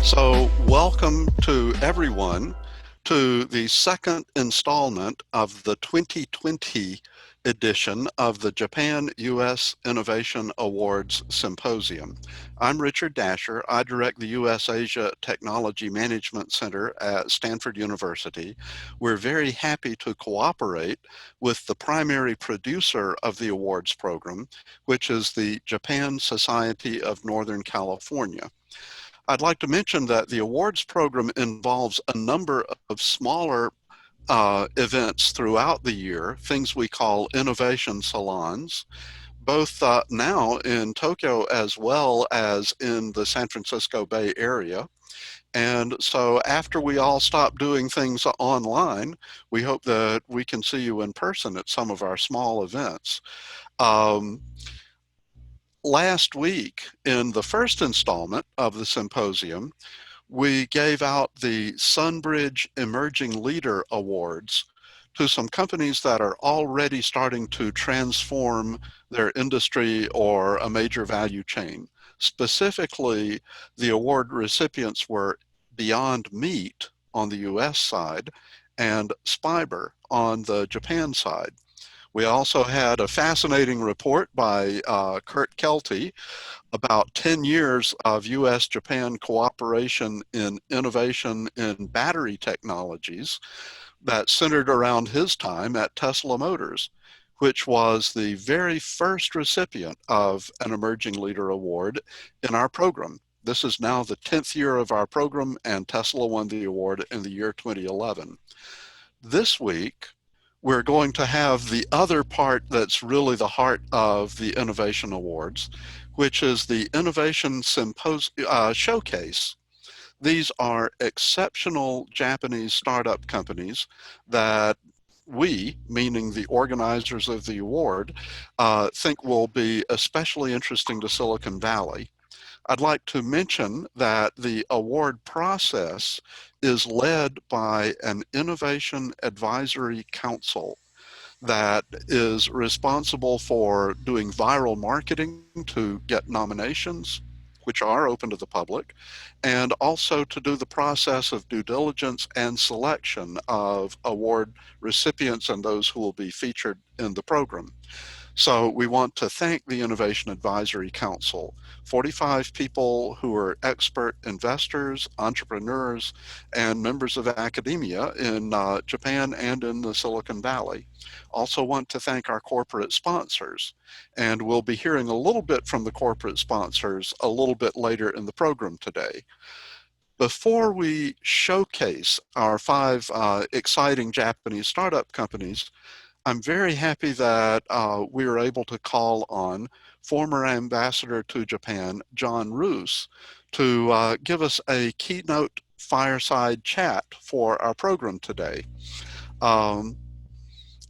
So welcome to everyone to the second installment of the 2020 edition of the Japan-U.S. Innovation Awards Symposium. I'm Richard Dasher. I direct the U.S. Asia Technology Management Center at Stanford University. We're very happy to cooperate with the primary producer of the awards program, which is the Japan Society of Northern California. I'd like to mention that the awards program involves a number of smaller events throughout the year, things we call innovation salons, both now in Tokyo as well as in the San Francisco Bay Area. And so after we all stop doing things online, we hope that we can see you in person at some of our small events. Um, Last week, in the first installment of the symposium, we gave out the Sunbridge Emerging Leader Awards to some companies that are already starting to transform their industry or a major value chain. Specifically, the award recipients were Beyond Meat on the US side and Spiber on the Japan side. We also had a fascinating report by Kurt Kelty about 10 years of U.S.-Japan cooperation in innovation in battery technologies that centered around his time at Tesla Motors, which was the very first recipient of an Emerging Leader Award in our program. This is now the 10th year of our program, and Tesla won the award in the year 2011. This week, we're going to have the other part that's really the heart of the Innovation Awards, which is the Innovation Showcase. These are exceptional Japanese startup companies that we, meaning the organizers of the award, think will be especially interesting to Silicon Valley. I'd like to mention that the award process is led by an Innovation Advisory Council that is responsible for doing viral marketing to get nominations, which are open to the public, and also to do the process of due diligence and selection of award recipients and those who will be featured in the program. So we want to thank the Innovation Advisory Council, 45 people who are expert investors, entrepreneurs, and members of academia in Japan and in the Silicon Valley. Also want to thank our corporate sponsors, and we'll be hearing a little bit from the corporate sponsors a little bit later in the program today. Before we showcase our five exciting Japanese startup companies, I'm very happy that we were able to call on former ambassador to Japan, John Roos, to give us a keynote fireside chat for our program today.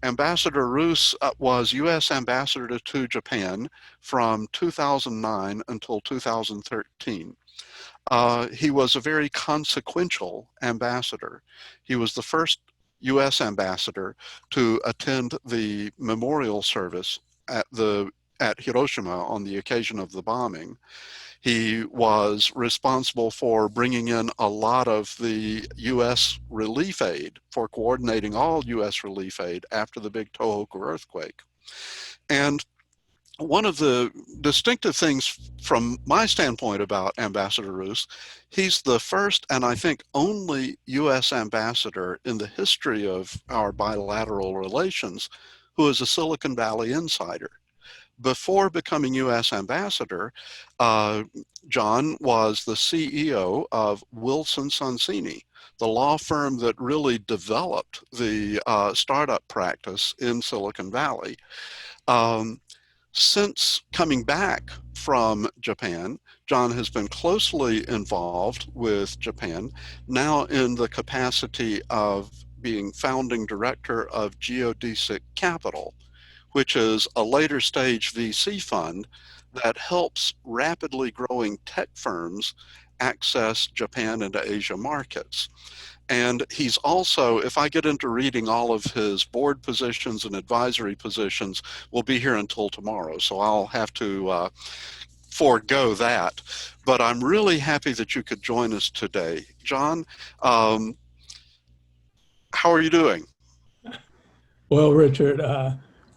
Ambassador Roos was U.S. ambassador to Japan from 2009 until 2013. He was a very consequential ambassador. He was the first U.S. ambassador to attend the memorial service at Hiroshima on the occasion of the bombing. He was responsible for bringing in a lot of the U.S. relief aid, for coordinating all U.S. relief aid after the big Tohoku earthquake. And one of the distinctive things from my standpoint about Ambassador Roos, he's the first and I think only U.S. ambassador in the history of our bilateral relations who is a Silicon Valley insider. Before becoming U.S. ambassador, John was the CEO of Wilson Sonsini, the law firm that really developed the startup practice in Silicon Valley. Since coming back from Japan, John has been closely involved with Japan, now in the capacity of being founding director of Geodesic Capital, which is a later stage VC fund that helps rapidly growing tech firms access Japan and Asia markets. And he's also, if I get into reading all of his board positions and advisory positions, we'll be here until tomorrow. So I'll have to forego that. But I'm really happy that you could join us today. John, how are you doing? Well, Richard,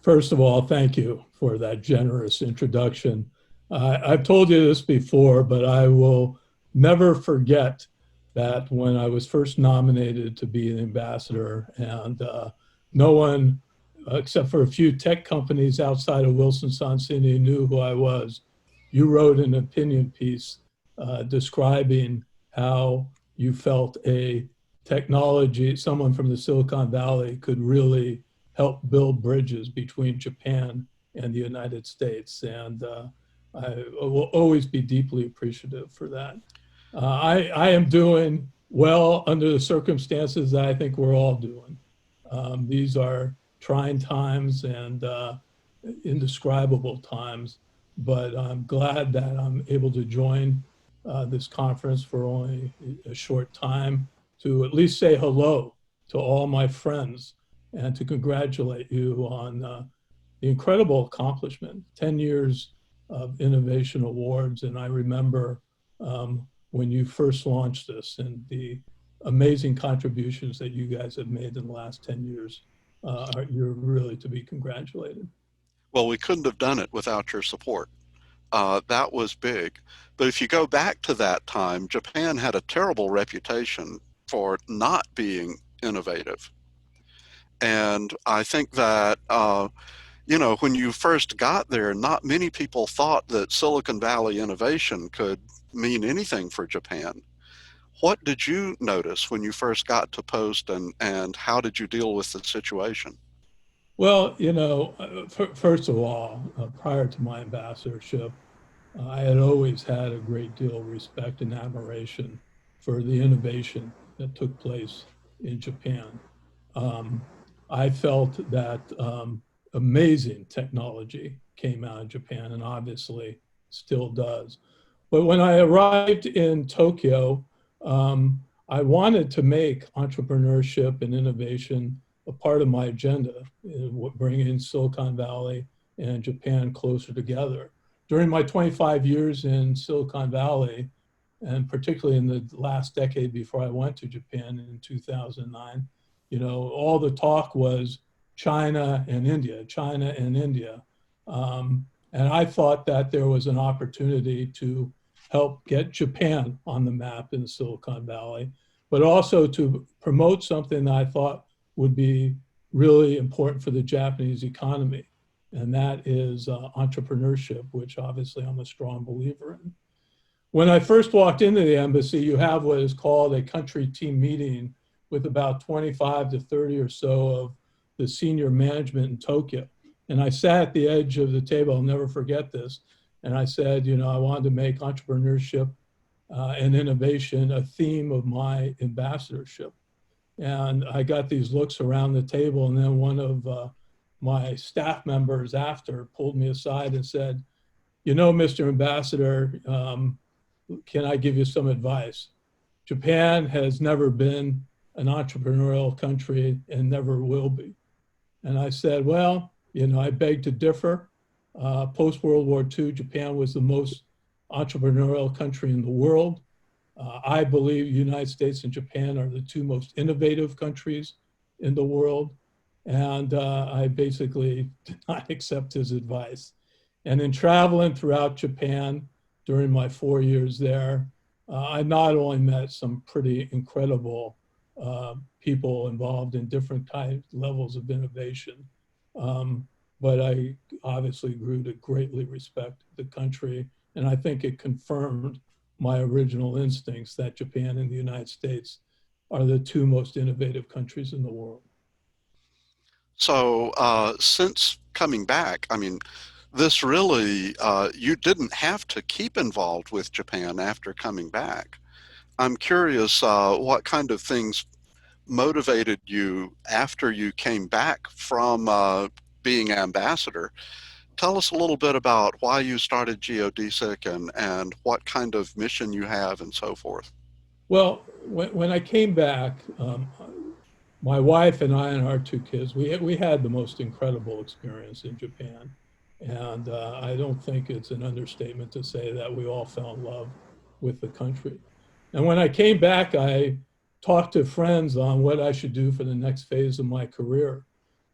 first of all, thank you for that generous introduction. I've told you this before, but I will never forget that when I was first nominated to be an ambassador, and no one, except for a few tech companies outside of Wilson Sonsini, knew who I was, you wrote an opinion piece describing how you felt a technology, someone from the Silicon Valley could really help build bridges between Japan and the United States. And I will always be deeply appreciative for that. I am doing well under the circumstances that I think we're all doing. These are trying times and indescribable times, but I'm glad that I'm able to join this conference for only a short time to at least say hello to all my friends and to congratulate you on the incredible accomplishment, 10 years of innovation awards. And I remember when you first launched this and the amazing contributions that you guys have made in the last 10 years. You're really to be congratulated. Well, we couldn't have done it without your support. That was big. But if you go back to that time, Japan had a terrible reputation for not being innovative. And I think that, when you first got there, not many people thought that Silicon Valley innovation could mean anything for Japan. What did you notice when you first got to post, and how did you deal with the situation? Well, first of all, prior to my ambassadorship, I had always had a great deal of respect and admiration for the innovation that took place in Japan. Um, I felt that amazing technology came out of Japan and obviously still does. But when I arrived in Tokyo, I wanted to make entrepreneurship and innovation a part of my agenda, bringing Silicon Valley and Japan closer together. During my 25 years in Silicon Valley, and particularly in the last decade before I went to Japan in 2009, all the talk was China and India, China and India. And I thought that there was an opportunity to help get Japan on the map in Silicon Valley, but also to promote something that I thought would be really important for the Japanese economy. And that is entrepreneurship, which obviously I'm a strong believer in. When I first walked into the embassy, you have what is called a country team meeting with about 25 to 30 or so of the senior management in Tokyo. And I sat at the edge of the table, I'll never forget this. And I said, I wanted to make entrepreneurship and innovation a theme of my ambassadorship. And I got these looks around the table. And then one of my staff members after pulled me aside and said, Mr. Ambassador, can I give you some advice? Japan has never been an entrepreneurial country and never will be. And I said, well, I beg to differ. Post-World War II, Japan was the most entrepreneurial country in the world. I believe the United States and Japan are the two most innovative countries in the world. And I basically did not accept his advice. And in traveling throughout Japan during my 4 years there, I not only met some pretty incredible people involved in different types, levels of innovation, but I obviously grew to greatly respect the country. And I think it confirmed my original instincts that Japan and the United States are the two most innovative countries in the world. So since coming back, this really, you didn't have to keep involved with Japan after coming back. I'm curious what kind of things motivated you after you came back from being ambassador. Tell us a little bit about why you started Geodesic and what kind of mission you have and so forth. Well, when I came back, my wife and I and our two kids, we had the most incredible experience in Japan. And I don't think it's an understatement to say that we all fell in love with the country. And when I came back, I talked to friends on what I should do for the next phase of my career.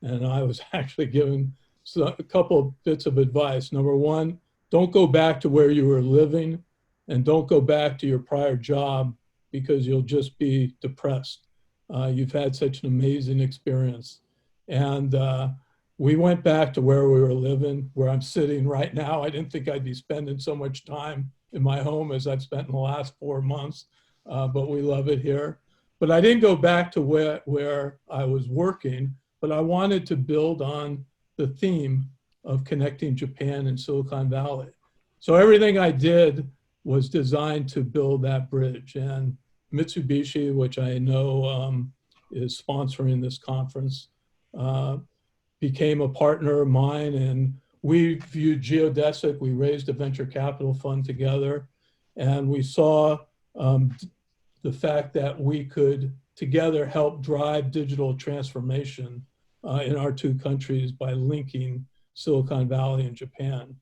And I was actually given a couple of bits of advice. Number one, don't go back to where you were living, and don't go back to your prior job, because you'll just be depressed. You've had such an amazing experience. And we went back to where we were living, where I'm sitting right now. I didn't think I'd be spending so much time in my home as I've spent in the last 4 months, but we love it here. But I didn't go back to where I was working, but I wanted to build on the theme of connecting Japan and Silicon Valley. So everything I did was designed to build that bridge. And Mitsubishi, which I know is sponsoring this conference, became a partner of mine, and we viewed geodesic. We raised a venture capital fund together, and we saw the fact that we could together help drive digital transformation in our two countries by linking Silicon Valley and Japan.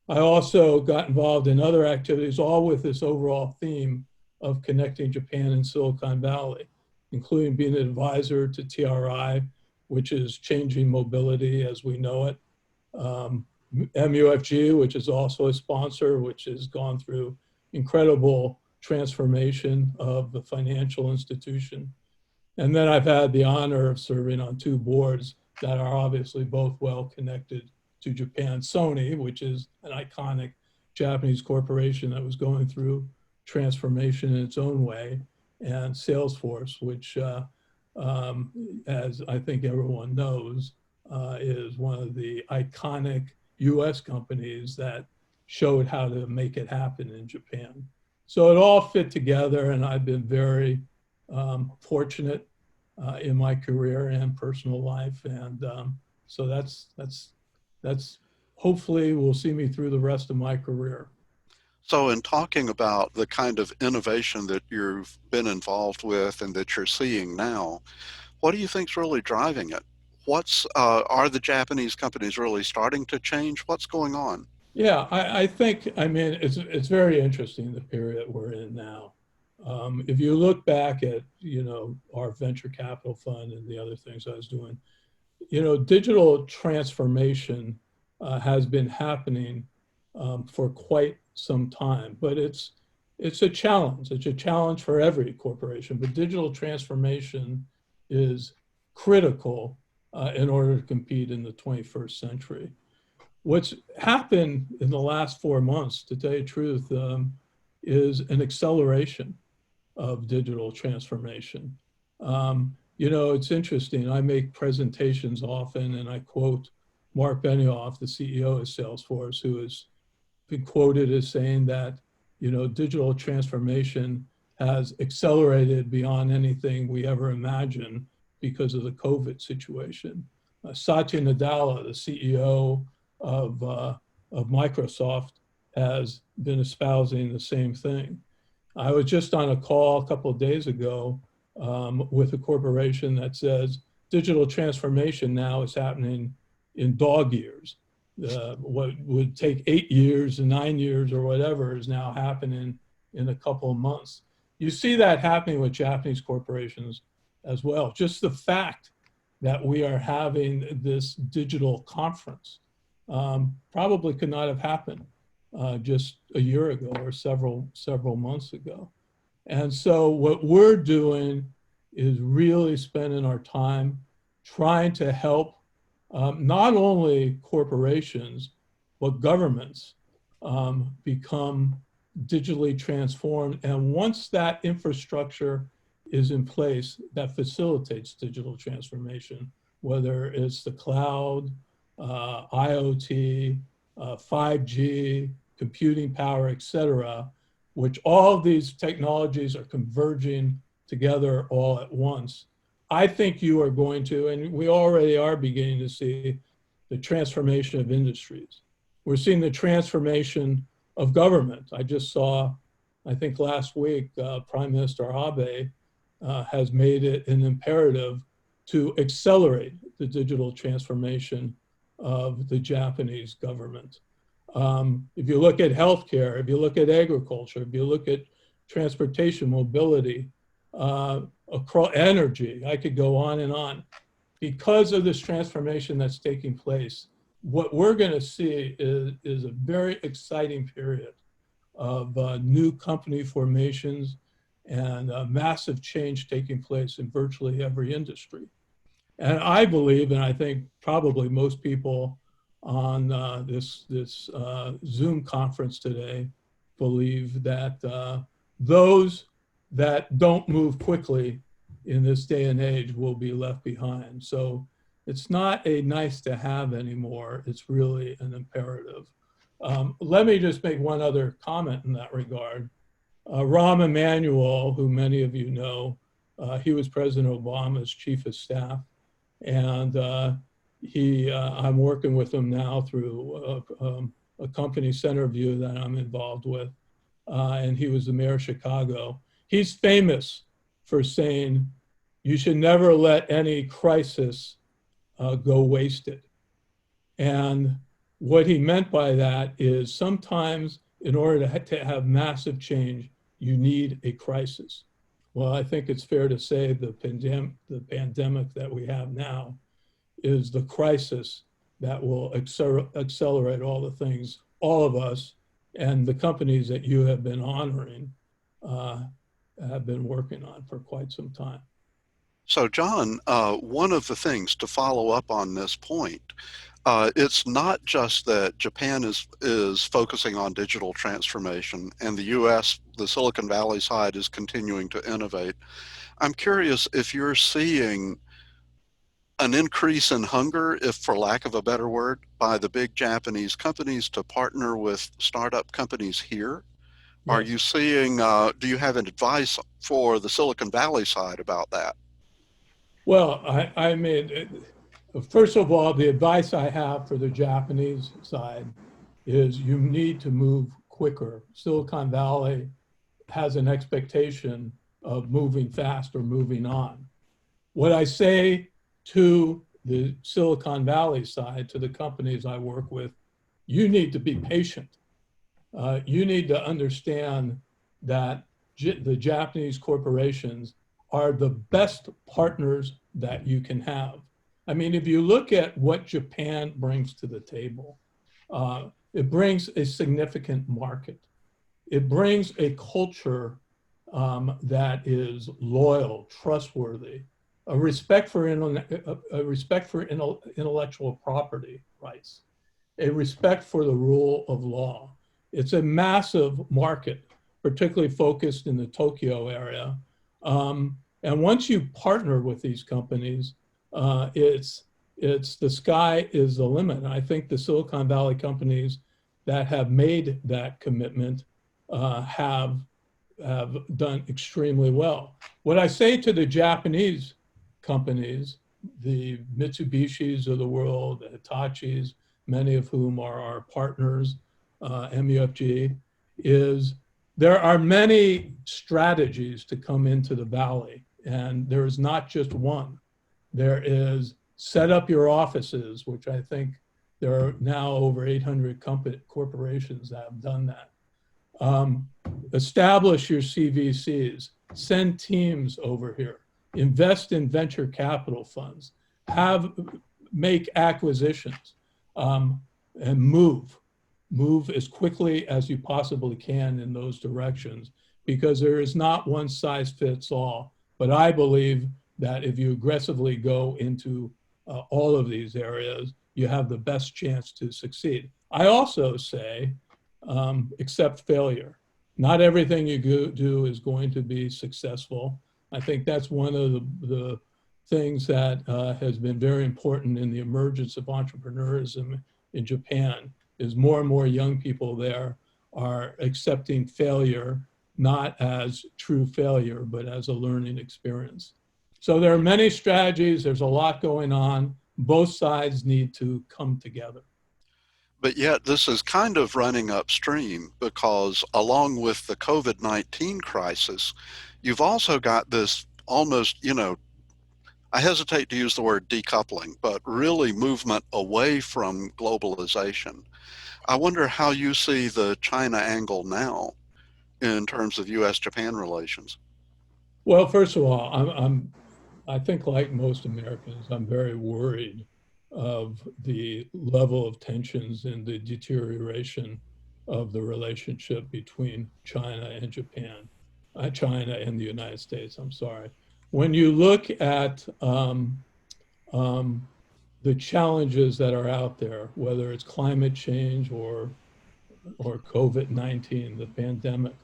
I also got involved in other activities, all with this overall theme of connecting Japan and Silicon Valley, including being an advisor to TRI, which is changing mobility as we know it. MUFG, which is also a sponsor, which has gone through incredible transformation of the financial institution. And then I've had the honor of serving on two boards that are obviously both well connected to Japan. Sony, which is an iconic Japanese corporation that was going through transformation in its own way, and Salesforce, which as I think everyone knows, is one of the iconic US companies that showed how to make it happen in Japan. So it all fit together, and I've been very fortunate in my career and personal life. And so that's hopefully will see me through the rest of my career. So in talking about the kind of innovation that you've been involved with and that you're seeing now, what do you think's really driving it? Are the Japanese companies really starting to change? What's going on? Yeah, I think, I mean, it's very interesting, the period we're in now. If you look back at, our venture capital fund and the other things I was doing, digital transformation has been happening for quite some time, but it's a challenge. It's a challenge for every corporation, but digital transformation is critical in order to compete in the 21st century. What's happened in the last 4 months, to tell you the truth, is an acceleration of digital transformation. It's interesting. I make presentations often, and I quote Mark Benioff, the CEO of Salesforce, who has been quoted as saying that, digital transformation has accelerated beyond anything we ever imagined because of the COVID situation. Satya Nadella, the CEO of Microsoft, has been espousing the same thing. I was just on a call a couple of days ago with a corporation that says digital transformation now is happening in dog years. What would take 8 years and 9 years or whatever is now happening in a couple of months. You see that happening with Japanese corporations as well. Just the fact that we are having this digital conference probably could not have happened just a year ago or several months ago. And so what we're doing is really spending our time trying to help not only corporations, but governments become digitally transformed. And once that infrastructure is in place that facilitates digital transformation, whether it's the cloud, IoT, 5G, computing power, et cetera, which all of these technologies are converging together all at once. I think you are going to, and we already are beginning to see, the transformation of industries. We're seeing the transformation of government. I just saw, I think last week, Prime Minister Abe has made it an imperative to accelerate the digital transformation of the Japanese government. If you look at healthcare, if you look at agriculture, if you look at transportation, mobility, across energy, I could go on and on. Because of this transformation that's taking place, what we're going to see is a very exciting period of new company formations and massive change taking place in virtually every industry. And I believe, and I think probably most people on this Zoom conference today believe that those that don't move quickly in this day and age will be left behind. So it's not a nice to have anymore. It's really an imperative. Let me just make one other comment in that regard. Rahm Emanuel, who many of you know, he was President Obama's chief of staff. And I'm working with him now through a company, Centerview, that I'm involved with. And he was the mayor of Chicago. He's famous for saying, you should never let any crisis go wasted. And what he meant by that is sometimes in order to have massive change, you need a crisis. Well, I think it's fair to say the pandemic that we have now is the crisis that will accelerate all the things all of us and the companies that you have been honoring have been working on for quite some time. So, John, one of the things to follow up on this point, it's not just that Japan is focusing on digital transformation and the U.S., the Silicon Valley side, is continuing to innovate. I'm curious if you're seeing an increase in hunger, if for lack of a better word, by the big Japanese companies to partner with startup companies here. Yes. Are you seeing, do you have an advice for the Silicon Valley side about that? Well, I mean, first of all, the advice I have for the Japanese side is you need to move quicker. Silicon Valley has an expectation of moving fast or moving on. What I say to the Silicon Valley side, to the companies I work with, you need to be patient. You need to understand that the Japanese corporations are the best partners that you can have. I mean, if you look at what Japan brings to the table, it brings a significant market. It brings a culture that is loyal, trustworthy, a respect for intellectual property rights, a respect for the rule of law. It's a massive market, particularly focused in the Tokyo area. And once you partner with these companies, it's the sky is the limit. And I think the Silicon Valley companies that have made that commitment have done extremely well. What I say to the Japanese companies, the Mitsubishis of the world, the Hitachis, many of whom are our partners, MUFG, is there are many strategies to come into the Valley, and there is not just one. There is set up your offices, which I think there are now over 800 corporations that have done that. Establish your CVCs, send teams over here, invest in venture capital funds, make acquisitions, and move as quickly as you possibly can in those directions, because there is not one size fits all. But I believe that if you aggressively go into all of these areas, you have the best chance to succeed. I also say, accept failure. Not everything you do is going to be successful. I think that's one of the things that has been very important in the emergence of entrepreneurism in Japan, is more and more young people there are accepting failure, not as true failure, but as a learning experience. So there are many strategies, there's a lot going on. Both sides need to come together. But yet this is kind of running upstream, because along with the COVID-19 crisis, you've also got this almost, I hesitate to use the word decoupling, but really movement away from globalization. I wonder how you see the China angle now in terms of U.S.-Japan relations. Well, first of all, I think like most Americans, I'm very worried of the level of tensions and the deterioration of the relationship between China and Japan, China and the United States, I'm sorry. When you look at um, the challenges that are out there, whether it's climate change or COVID-19, the pandemic,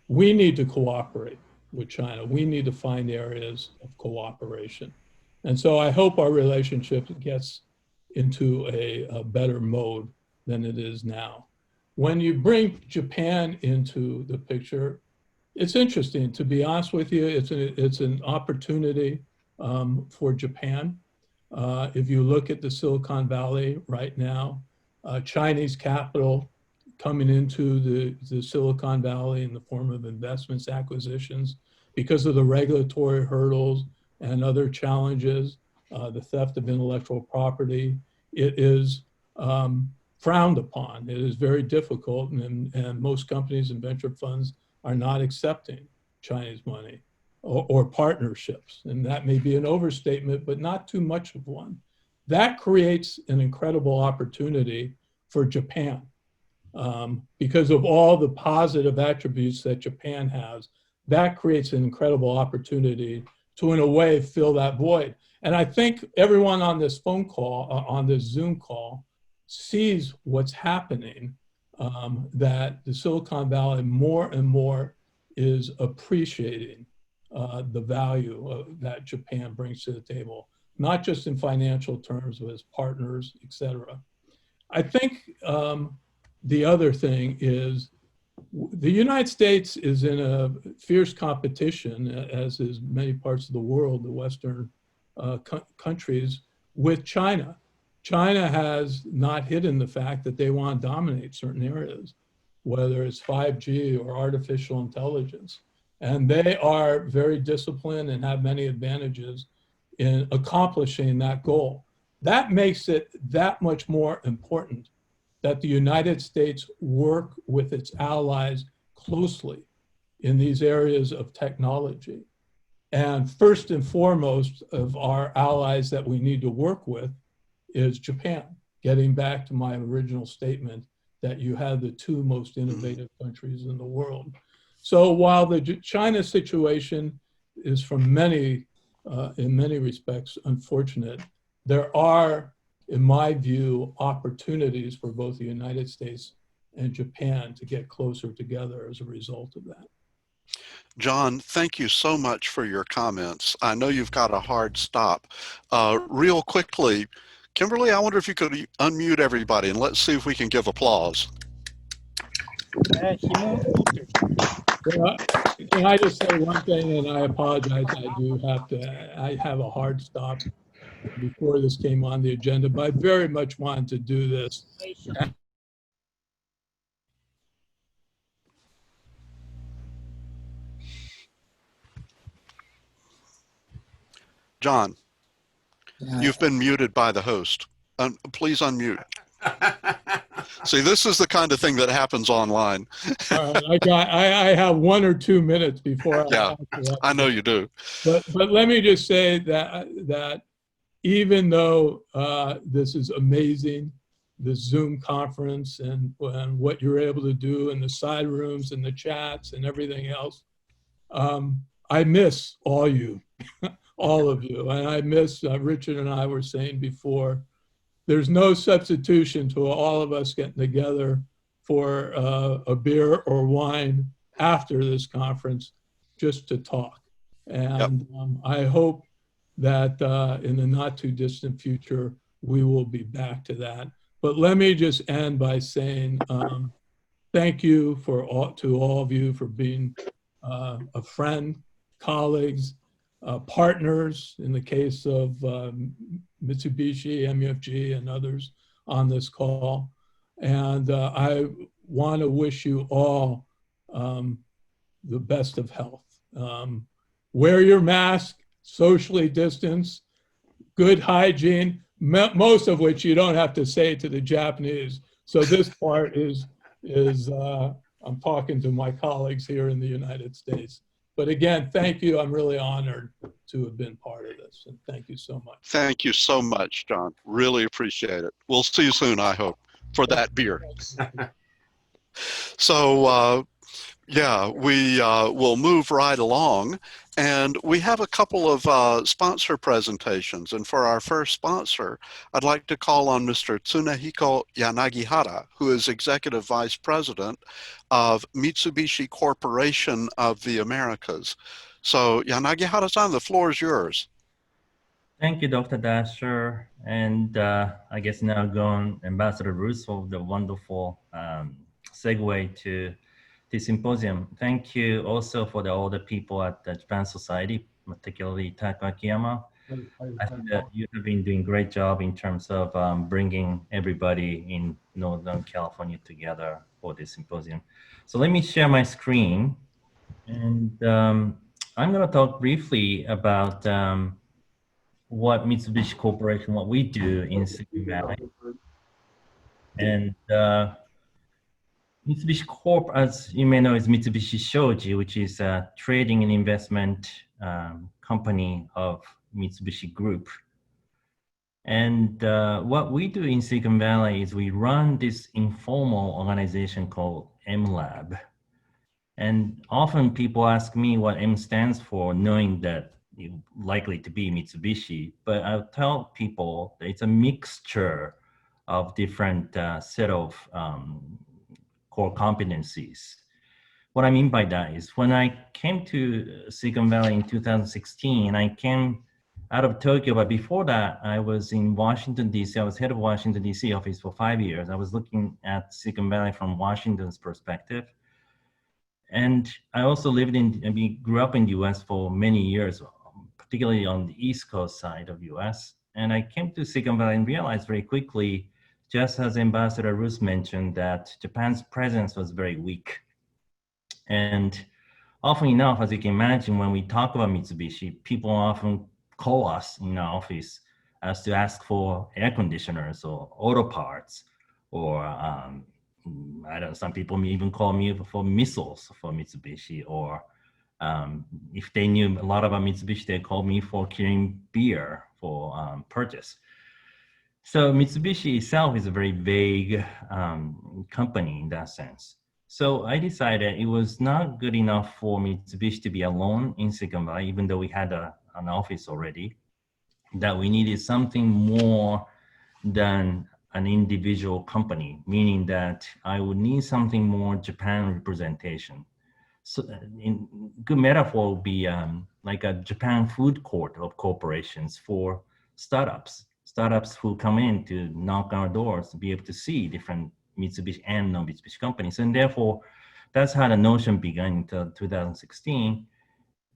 we need to cooperate with China. We need to find areas of cooperation. And so I hope our relationship gets into a better mode than it is now. When you bring Japan into the picture, it's interesting. To be honest with you, it's an opportunity for Japan. If you look at the Silicon Valley right now, Chinese capital coming into the Silicon Valley in the form of investments, acquisitions, because of the regulatory hurdles and other challenges, the theft of intellectual property, it is frowned upon. It is very difficult, and most companies and venture funds are not accepting Chinese money or partnerships. And that may be an overstatement, but not too much of one. That creates an incredible opportunity for Japan. Because of all the positive attributes that Japan has, that creates an incredible opportunity to, in a way, fill that void. And I think everyone on this phone call, on this Zoom call, sees what's happening, that the Silicon Valley more and more is appreciating the value that Japan brings to the table, not just in financial terms, but as partners, et cetera. I think the other thing is the United States is in a fierce competition, as is many parts of the world, the Western countries, with China. China has not hidden the fact that they want to dominate certain areas, whether it's 5G or artificial intelligence. And they are very disciplined and have many advantages in accomplishing that goal. That makes it that much more important that the United States work with its allies closely in these areas of technology. And first and foremost of our allies that we need to work with is Japan. Getting back to my original statement that you have the two most innovative countries in the world. So while the China situation is from many, in many respects, unfortunate, there are, in my view, opportunities for both the United States and Japan to get closer together as a result of that. John, thank you so much for your comments. I know you've got a hard stop. Real quickly, Kimberly, I wonder if you could unmute everybody and let's see if we can give applause. Can I just say one thing, and I apologize, I have a hard stop before this came on the agenda, but I very much wanted to do this. John, you've been muted by the host. Please unmute. See, this is the kind of thing that happens online. I have 1 or 2 minutes before I know you do. But let me just say that even though this is amazing, the Zoom conference and what you're able to do in the side rooms and the chats and everything else, I miss all you, all of you. And I miss, Richard and I were saying before, there's no substitution to all of us getting together for a beer or wine after this conference just to talk. And I hope that in the not too distant future, we will be back to that. But let me just end by saying thank you to all of you for being a friend, colleagues, partners in the case of Mitsubishi, MUFG, and others on this call. And I want to wish you all the best of health. Wear your mask, socially distance, good hygiene, most of which you don't have to say to the Japanese. So this part is I'm talking to my colleagues here in the United States. But again, thank you. I'm really honored to have been part of this. And thank you so much. Thank you so much, John. Really appreciate it. We'll see you soon, I hope, for that beer. So, yeah, we will move right along. And we have a couple of sponsor presentations. And for our first sponsor, I'd like to call on Mr. Tsunehiko Yanagihara, who is Executive Vice President of Mitsubishi Corporation of the Americas. So Yanagihara-san, the floor is yours. Thank you, Dr. Dasher. And I guess now going Ambassador Bruce for the wonderful segue to the symposium. Thank you also for all the people at the Japan Society, particularly Akiyama. I think that you have been doing a great job in terms of bringing everybody in Northern California together for this symposium. So let me share my screen. And I'm going to talk briefly about what Mitsubishi Corporation, what we do in Silicon Valley. And Mitsubishi Corp, as you may know, is Mitsubishi Shoji, which is a trading and investment company of Mitsubishi Group. And what we do in Silicon Valley is we run this informal organization called MLab. And often people ask me what M stands for, knowing that it's likely to be Mitsubishi, but I'll tell people that it's a mixture of different set of core competencies. What I mean by that is when I came to Silicon Valley in 2016, I came out of Tokyo, but before that, I was in Washington, D.C. I was head of Washington, D.C. office for 5 years. I was looking at Silicon Valley from Washington's perspective. And I also lived in, we grew up in the US for many years, particularly on the East Coast side of US. And I came to Silicon Valley and realized very quickly, just as Ambassador Ruth mentioned, that Japan's presence was very weak. And often enough, as you can imagine, when we talk about Mitsubishi, people often call us in our office as to ask for air conditioners or auto parts, or I don't know, some people may even call me for missiles for Mitsubishi, or if they knew a lot about Mitsubishi, they called me for carrying beer for purchase. So Mitsubishi itself is a very vague company in that sense. So I decided it was not good enough for Mitsubishi to be alone in Silicon Valley, even though we had an office already, that we needed something more than an individual company, meaning that I would need something more Japan representation. So in good metaphor would be like a Japan food court of corporations for startups who come in to knock on our doors to be able to see different Mitsubishi and non-Mitsubishi companies. And therefore, that's how the notion began in 2016.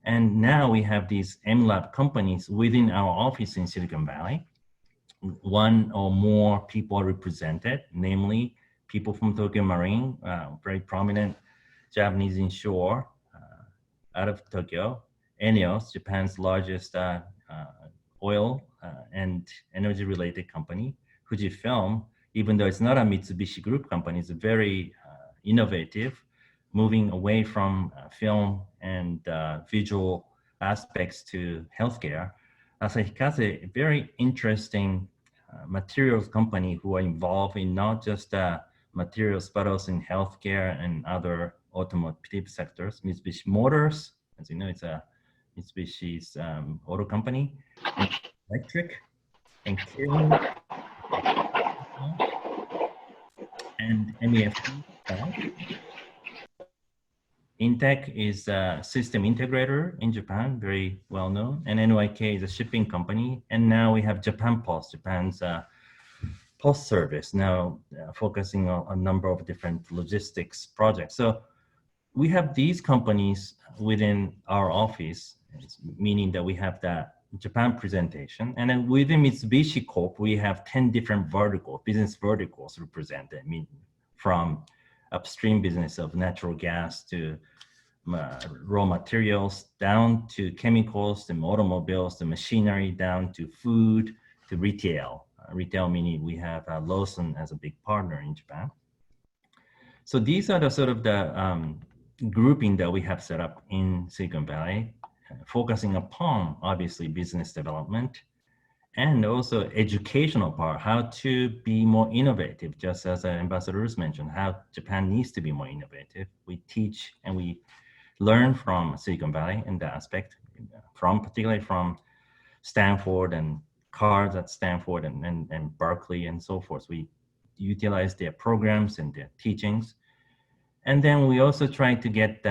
And now we have these MLab companies within our office in Silicon Valley. One or more people are represented, namely people from Tokyo Marine, very prominent Japanese insurer out of Tokyo, ENEOS, Japan's largest oil and energy-related company, Fujifilm, even though it's not a Mitsubishi Group company, it's a very innovative, moving away from film and visual aspects to healthcare. Asahikaze, a very interesting materials company who are involved in not just materials, but also in healthcare and other automotive sectors. Mitsubishi Motors, as you know, it's a Mitsubishi's auto company, and electric, and Kirin, and MEFT. Intech is a system integrator in Japan, very well known, and NYK is a shipping company. And now we have Japan Post, Japan's post service, now focusing on a number of different logistics projects. So we have these companies within our office, meaning that we have that Japan presentation. And then within Mitsubishi Corp, we have 10 different verticals, business verticals represented, from upstream business of natural gas to raw materials down to chemicals, to automobiles, to machinery, down to food, to retail. Retail meaning we have Lawson as a big partner in Japan. So these are the sort of the grouping that we have set up in Silicon Valley, focusing upon obviously business development and also educational part, how to be more innovative, just as Ambassador Ruth mentioned, how Japan needs to be more innovative. We teach and we learn from Silicon Valley in that aspect, particularly from Stanford and cars at Stanford and Berkeley and so forth. We utilize their programs and their teachings. And then we also try to get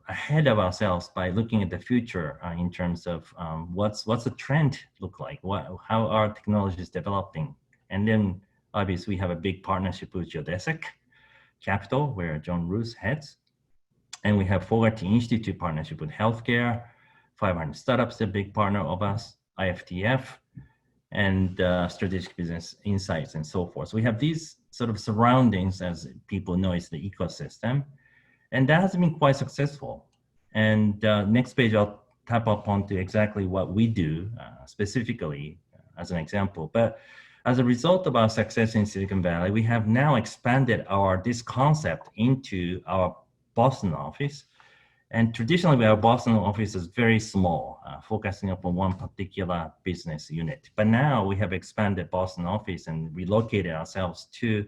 ahead of ourselves by looking at the future in terms of what's the trend look like, how are technologies developing. And then obviously we have a big partnership with Geodesic Capital, where John Roos heads. And we have Fogarty Institute partnership with healthcare, 500 Startups, a big partner of us, IFTF, and Strategic Business Insights and so forth. So we have these sort of surroundings, as people know, it's the ecosystem. And that has been quite successful. And next page, I'll tap up onto exactly what we do specifically as an example. But as a result of our success in Silicon Valley, we have now expanded this concept into our Boston office. And traditionally, our Boston office is very small, focusing upon one particular business unit. But now we have expanded Boston office and relocated ourselves to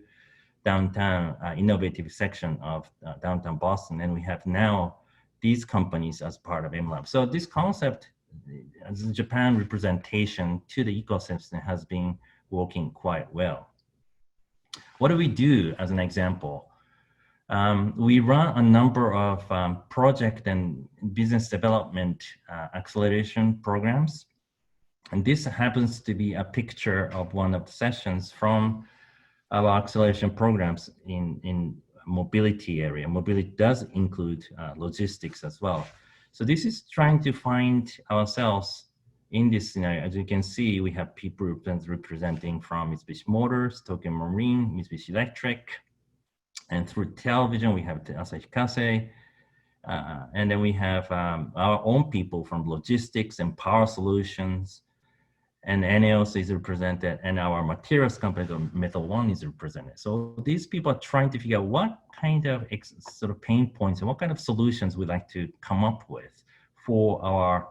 downtown, innovative section of downtown Boston. And we have now these companies as part of MLab. So this concept, as a Japan representation to the ecosystem, has been working quite well. What do we do as an example? We run a number of project and business development acceleration programs. And this happens to be a picture of one of the sessions from our acceleration programs in mobility area. Mobility does include logistics as well. So this is trying to find ourselves in this scenario. As you can see, we have people representing from Mitsubishi Motors, Tokyo Marine, Mitsubishi Electric, and through television, we have the Asahi Kasei. And then we have our own people from logistics and power solutions. And NAOS is represented, and our materials company, the Metal One, is represented. So these people are trying to figure out what kind of sort of pain points and what kind of solutions we'd like to come up with for our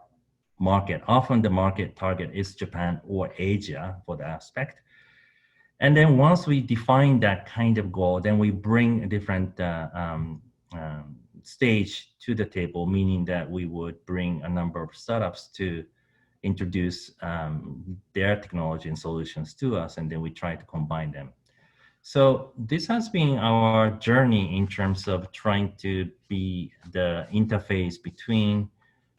market. Often the market target is Japan or Asia for the aspect. And then once we define that kind of goal, then we bring a different stage to the table, meaning that we would bring a number of startups to introduce their technology and solutions to us, and then we try to combine them. So this has been our journey in terms of trying to be the interface between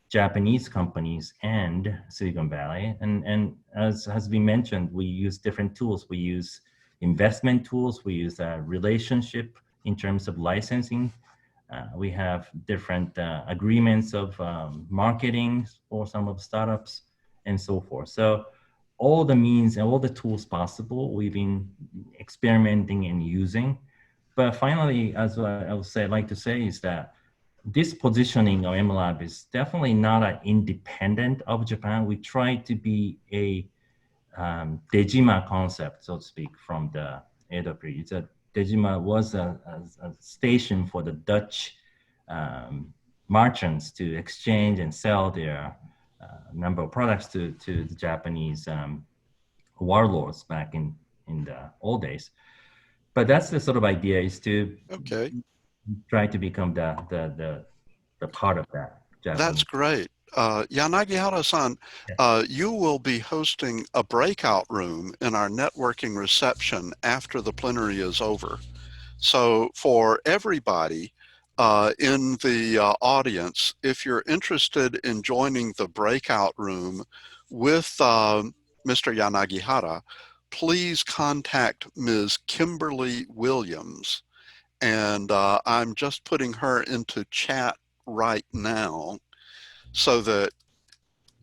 Japanese companies and Silicon Valley. And as has been mentioned, we use different tools. We use investment tools. We use a relationship in terms of licensing. We have different agreements of marketing for some of the startups and so forth. So all the means and all the tools possible, we've been experimenting and using. But finally, as I'd like to say is that this positioning of MLab is definitely not independent of Japan. We try to be a Dejima concept, so to speak, from the AWS. Dejima was a station for the Dutch merchants to exchange and sell their number of products to the Japanese warlords back in the old days. But that's the sort of idea, is to try to become the part of that. Japanese. That's great. Yanagihara-san, you will be hosting a breakout room in our networking reception after the plenary is over. So for everybody in the audience, if you're interested in joining the breakout room with Mr. Yanagihara, please contact Ms. Kimberly Williams. And I'm just putting her into chat right now so that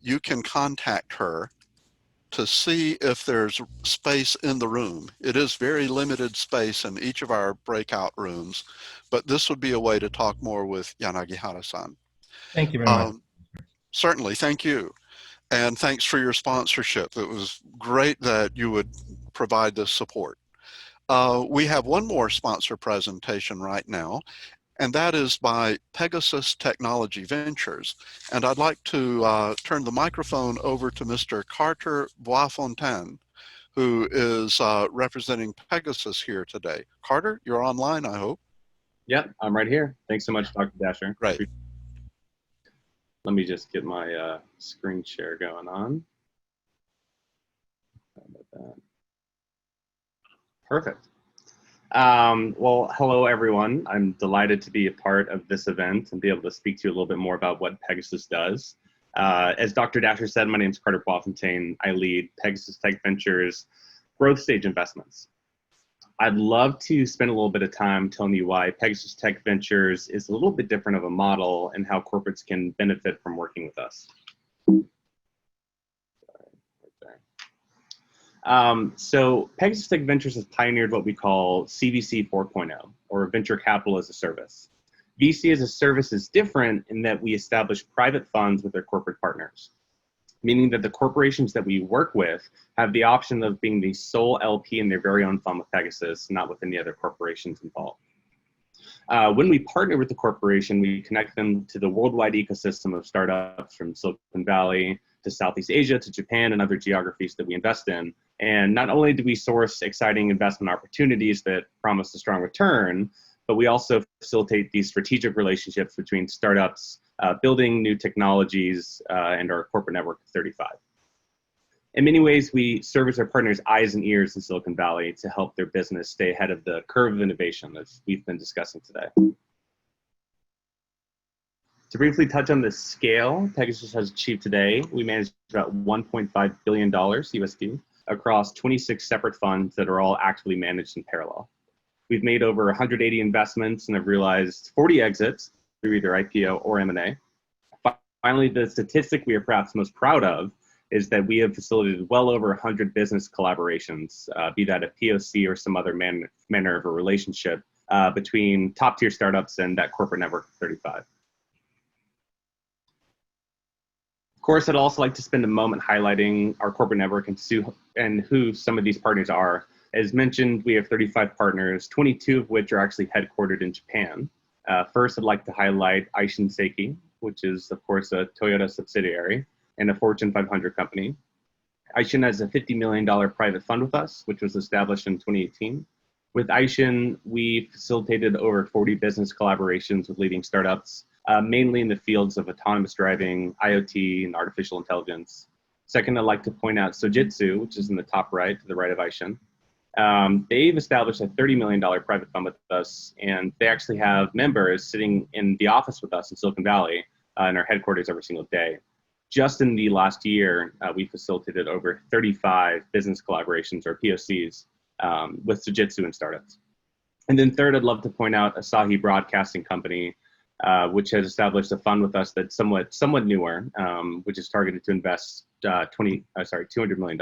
you can contact her. to see if there's space in the room. It is very limited space in each of our breakout rooms, but this would be a way to talk more with Yanagihara-san. Thank you very much. Certainly, thank you. And thanks for your sponsorship. It was great that you would provide this support. We have one more sponsor presentation right now, and that is by Pegasus Technology Ventures. And I'd like to turn the microphone over to Mr. Carter Boisfontaine, who is representing Pegasus here today. Carter, you're online, I hope. Yep, I'm right here. Thanks so much, Dr. Dasher. Great. Let me just get my screen share going on. How about that? Perfect. Well, hello, everyone. I'm delighted to be a part of this event and be able to speak to you a little bit more about what Pegasus does. As Dr. Dasher said, my name is Carter Boisfontaine. I lead Pegasus Tech Ventures growth stage investments. I'd love to spend a little bit of time telling you why Pegasus Tech Ventures is a little bit different of a model and how corporates can benefit from working with us. So Pegasus Tech Ventures has pioneered what we call CVC 4.0, or Venture Capital as a Service. VC as a service is different in that we establish private funds with their corporate partners, meaning that the corporations that we work with have the option of being the sole LP in their very own fund with Pegasus, not with any other corporations involved. When we partner with the corporation, we connect them to the worldwide ecosystem of startups from Silicon Valley to Southeast Asia to Japan and other geographies that we invest in. And not only do we source exciting investment opportunities that promise a strong return, but we also facilitate these strategic relationships between startups, building new technologies, and our corporate network of 35. In many ways, we serve as our partners' eyes and ears in Silicon Valley to help their business stay ahead of the curve of innovation as we've been discussing today. To briefly touch on the scale Pegasus has achieved today, we manage about $1.5 billion USD across 26 separate funds that are all actively managed in parallel. We've made over 180 investments and have realized 40 exits through either IPO or M&A. Finally, the statistic we are perhaps most proud of is that we have facilitated well over 100 business collaborations, be that a POC or some other manner of a relationship between top-tier startups and that corporate network of 35. Of course, I'd also like to spend a moment highlighting our corporate network and who some of these partners are. As mentioned, we have 35 partners, 22 of which are actually headquartered in Japan. First, I'd like to highlight Aishin Seiki, which is, of course, a Toyota subsidiary and a Fortune 500 company. Aishin has a $50 million private fund with us, which was established in 2018. With Aishin, we facilitated over 40 business collaborations with leading startups, mainly in the fields of autonomous driving, IoT, and artificial intelligence. Second, I'd like to point out Sojitsu, which is in the top right, to the right of Aishin. They've established a $30 million private fund with us, and they actually have members sitting in the office with us in Silicon Valley in our headquarters every single day. Just in the last year, we facilitated over 35 business collaborations or POCs with Sojitsu and startups. And then third, I'd love to point out Asahi Broadcasting Company, which has established a fund with us that's somewhat newer, which is targeted to invest $200 million.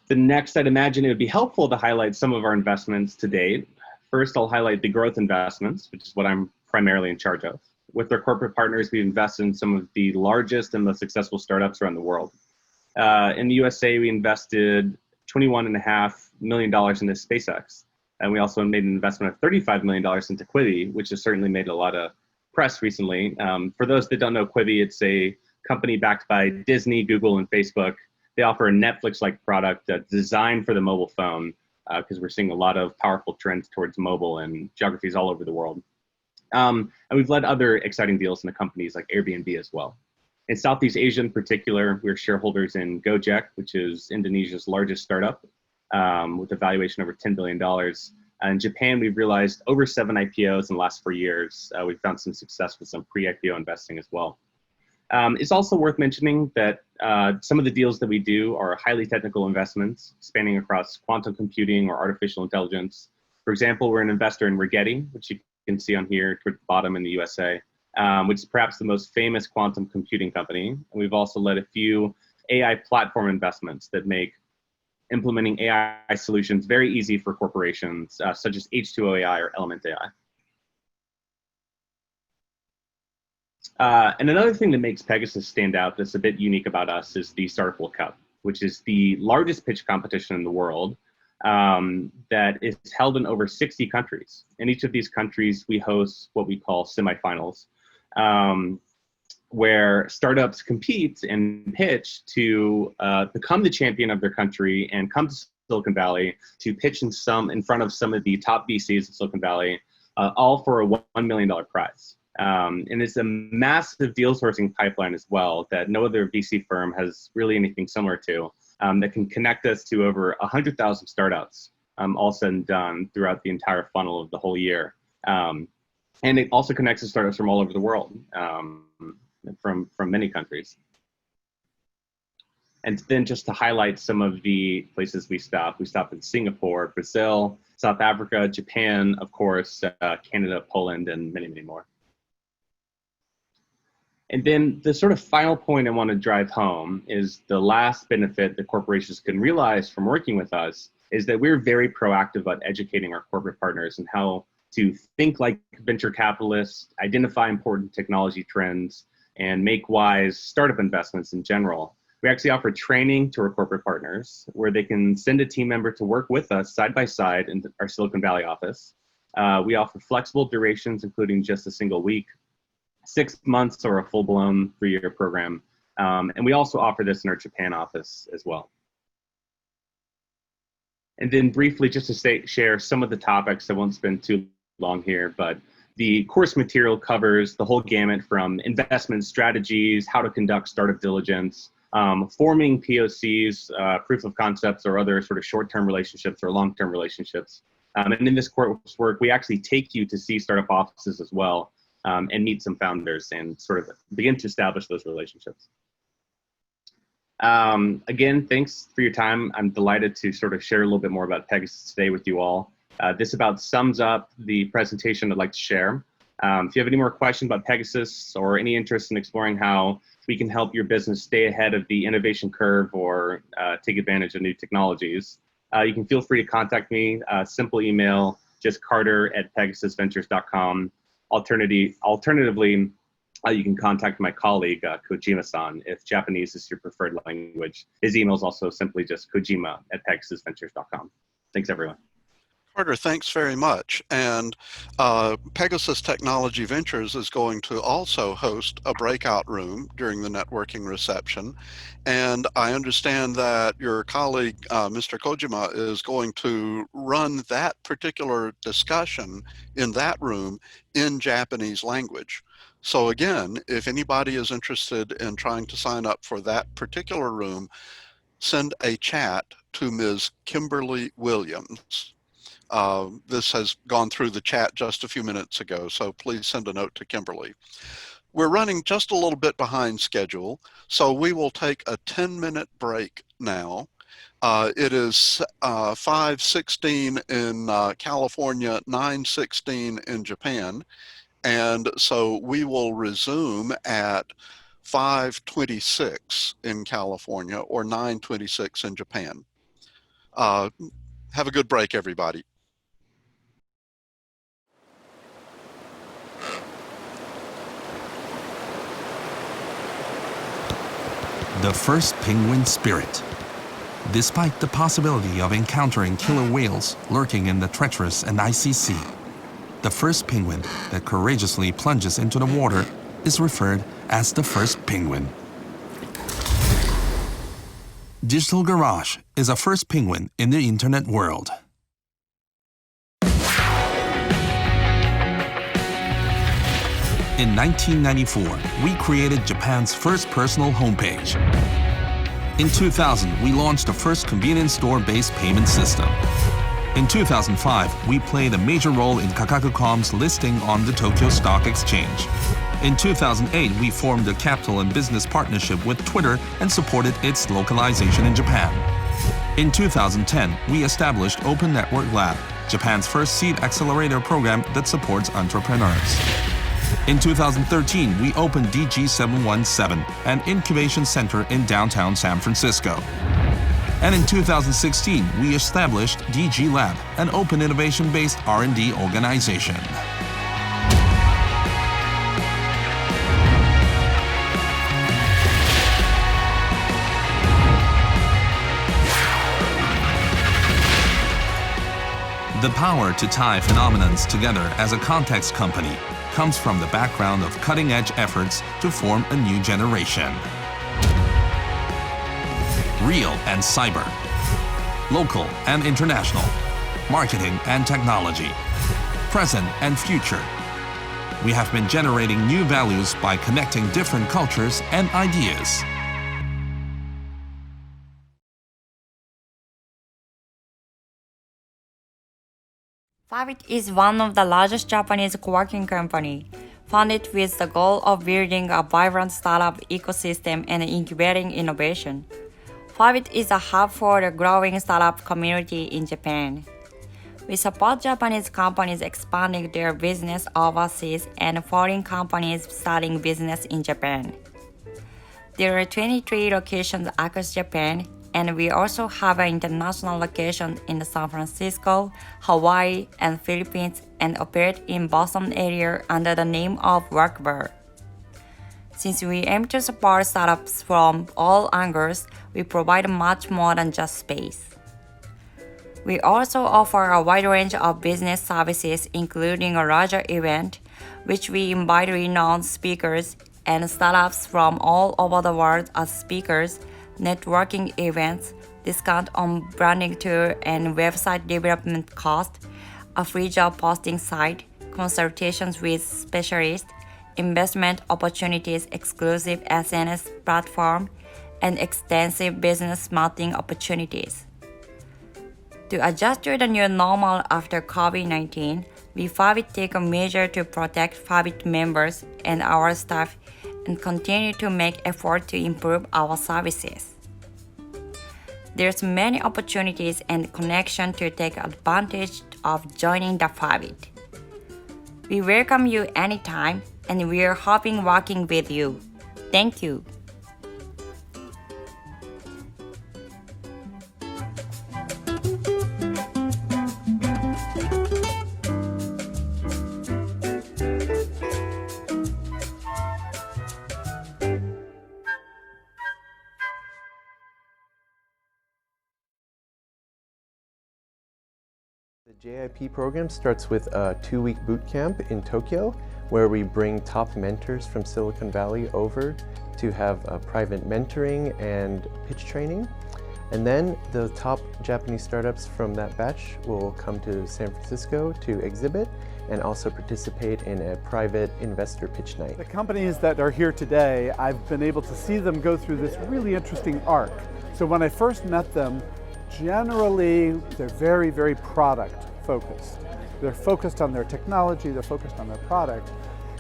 The next, I'd imagine it would be helpful to highlight some of our investments to date. First, I'll highlight the growth investments, which is what I'm primarily in charge of. With our corporate partners, we've invested in some of the largest and most successful startups around the world. In the USA, we invested $21.5 million into SpaceX. And we also made an investment of $35 million into Quibi, which has certainly made a lot of press recently. For those that don't know Quibi, it's a company backed by Disney, Google, and Facebook. They offer a Netflix-like product that's designed for the mobile phone because we're seeing a lot of powerful trends towards mobile and geographies all over the world. And we've led other exciting deals in the companies like Airbnb as well. In Southeast Asia in particular, we're shareholders in Gojek, which is Indonesia's largest startup with a valuation over $10 billion. In Japan, we've realized over 7 IPOs in the last 4 years. We've found some success with some pre-IPO investing as well. It's also worth mentioning that some of the deals that we do are highly technical investments spanning across quantum computing or artificial intelligence. For example, we're an investor in Rigetti, which you can see on here toward the bottom in the USA. which is perhaps the most famous quantum computing company. And we've also led a few AI platform investments that make implementing AI solutions very easy for corporations, such as H2O AI or Element AI. And another thing that makes Pegasus stand out that's a bit unique about us is the Startup World Cup, which is the largest pitch competition in the world that is held in over 60 countries. In each of these countries, we host what we call semifinals, where startups compete and pitch to become the champion of their country and come to Silicon Valley to pitch in front of some of the top VCs in Silicon Valley, all for a $1 million prize. And it's a massive deal sourcing pipeline as well that no other VC firm has really anything similar to, that can connect us to over 100,000 startups, all said and done throughout the entire funnel of the whole year. And it also connects to startups from all over the world, from many countries. And then just to highlight some of the places we stopped in Singapore, Brazil, South Africa, Japan, of course, Canada, Poland, and many, many more. And then the sort of final point I want to drive home is the last benefit that corporations can realize from working with us is that we're very proactive about educating our corporate partners and how to think like venture capitalists, identify important technology trends, and make wise startup investments in general. We actually offer training to our corporate partners where they can send a team member to work with us side by side in our Silicon Valley office. We offer flexible durations, including just a single week, 6 months, or a full-blown 3-year program. And we also offer this in our Japan office as well. And then briefly, just to share some of the topics, I won't spend too long here, but the course material covers the whole gamut from investment strategies, how to conduct startup diligence, forming POCs, proof of concepts, or other sort of short-term relationships or long-term relationships. And in this coursework, we actually take you to see startup offices as well, and meet some founders and sort of begin to establish those relationships. Again, thanks for your time. I'm delighted to sort of share a little bit more about Pegasus today with you all. This about sums up the presentation I'd like to share. If you have any more questions about Pegasus or any interest in exploring how we can help your business stay ahead of the innovation curve or take advantage of new technologies, you can feel free to contact me. Simple email, just carter@pegasusventures.com. Alternatively, you can contact my colleague, Kojima-san, if Japanese is your preferred language. His email is also simply just kojima@pegasusventures.com. Thanks, everyone. Carter, thanks very much. And Pegasus Technology Ventures is going to also host a breakout room during the networking reception. And I understand that your colleague, Mr. Kojima, is going to run that particular discussion in that room in Japanese language. So again, if anybody is interested in trying to sign up for that particular room, send a chat to Ms. Kimberly Williams. This has gone through the chat just a few minutes ago, so please send a note to Kimberly. We're running just a little bit behind schedule, so we will take a 10-minute break now. It is 5:16 in California, 9:16 in Japan, and so we will resume at 5:26 in California or 9:26 in Japan. Have a good break, everybody. The first penguin spirit. Despite the possibility of encountering killer whales lurking in the treacherous and icy sea, the first penguin that courageously plunges into the water is referred as the first penguin. Digital Garage is a first penguin in the internet world. In 1994, we created Japan's first personal homepage. In 2000, we launched the first convenience store-based payment system. In 2005, we played a major role in Kakaku.com's listing on the Tokyo Stock Exchange. In 2008, we formed a capital and business partnership with Twitter and supported its localization in Japan. In 2010, we established Open Network Lab, Japan's first seed accelerator program that supports entrepreneurs. In 2013, we opened DG717, an incubation center in downtown San Francisco. And in 2016, we established DG Lab, an open innovation-based R&D organization. The power to tie phenomenons together as a context company comes from the background of cutting-edge efforts to form a new generation. Real and cyber, local and international, marketing and technology, present and future. We have been generating new values by connecting different cultures and ideas. Fabit is one of the largest Japanese co-working companies, founded with the goal of building a vibrant startup ecosystem and incubating innovation. Fabit is a hub for the growing startup community in Japan. We support Japanese companies expanding their business overseas and foreign companies starting business in Japan. There are 23 locations across Japan, and we also have an international location in San Francisco, Hawaii, and Philippines, and operate in Boston area under the name of Workbar. Since we aim to support startups from all angles, we provide much more than just space. We also offer a wide range of business services, including a larger event, which we invite renowned speakers and startups from all over the world as speakers, networking events, discount on branding tour and website development cost, a free job posting site, consultations with specialists, investment opportunities, exclusive SNS platform, and extensive business marketing opportunities. To adjust to the new normal after COVID-19, we Fabit take a measure to protect Fabit members and our staff and continue to make effort to improve our services. There's many opportunities and connection to take advantage of joining the Fabit. We welcome you anytime, and we are hoping working with you. Thank you. The JIP program starts with a 2-week boot camp in Tokyo, where we bring top mentors from Silicon Valley over to have private mentoring and pitch training. And then the top Japanese startups from that batch will come to San Francisco to exhibit and also participate in a private investor pitch night. The companies that are here today, I've been able to see them go through this really interesting arc. So when I first met them, generally they're very, very product focused. They're focused on their technology, they're focused on their product.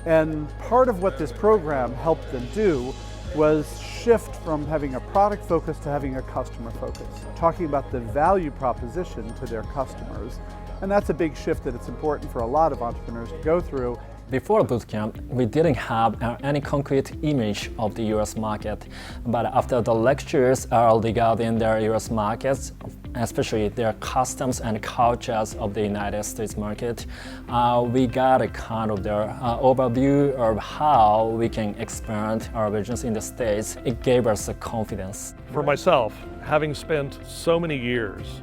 And part of what this program helped them do was shift from having a product focus to having a customer focus, talking about the value proposition to their customers. And that's a big shift that it's important for a lot of entrepreneurs to go through. Before bootcamp, we didn't have any concrete image of the US market, but after the lectures regarding the US markets, especially their customs and cultures of the United States market, we got a kind of their overview of how we can expand our business in the States. It gave us a confidence. For myself, having spent so many years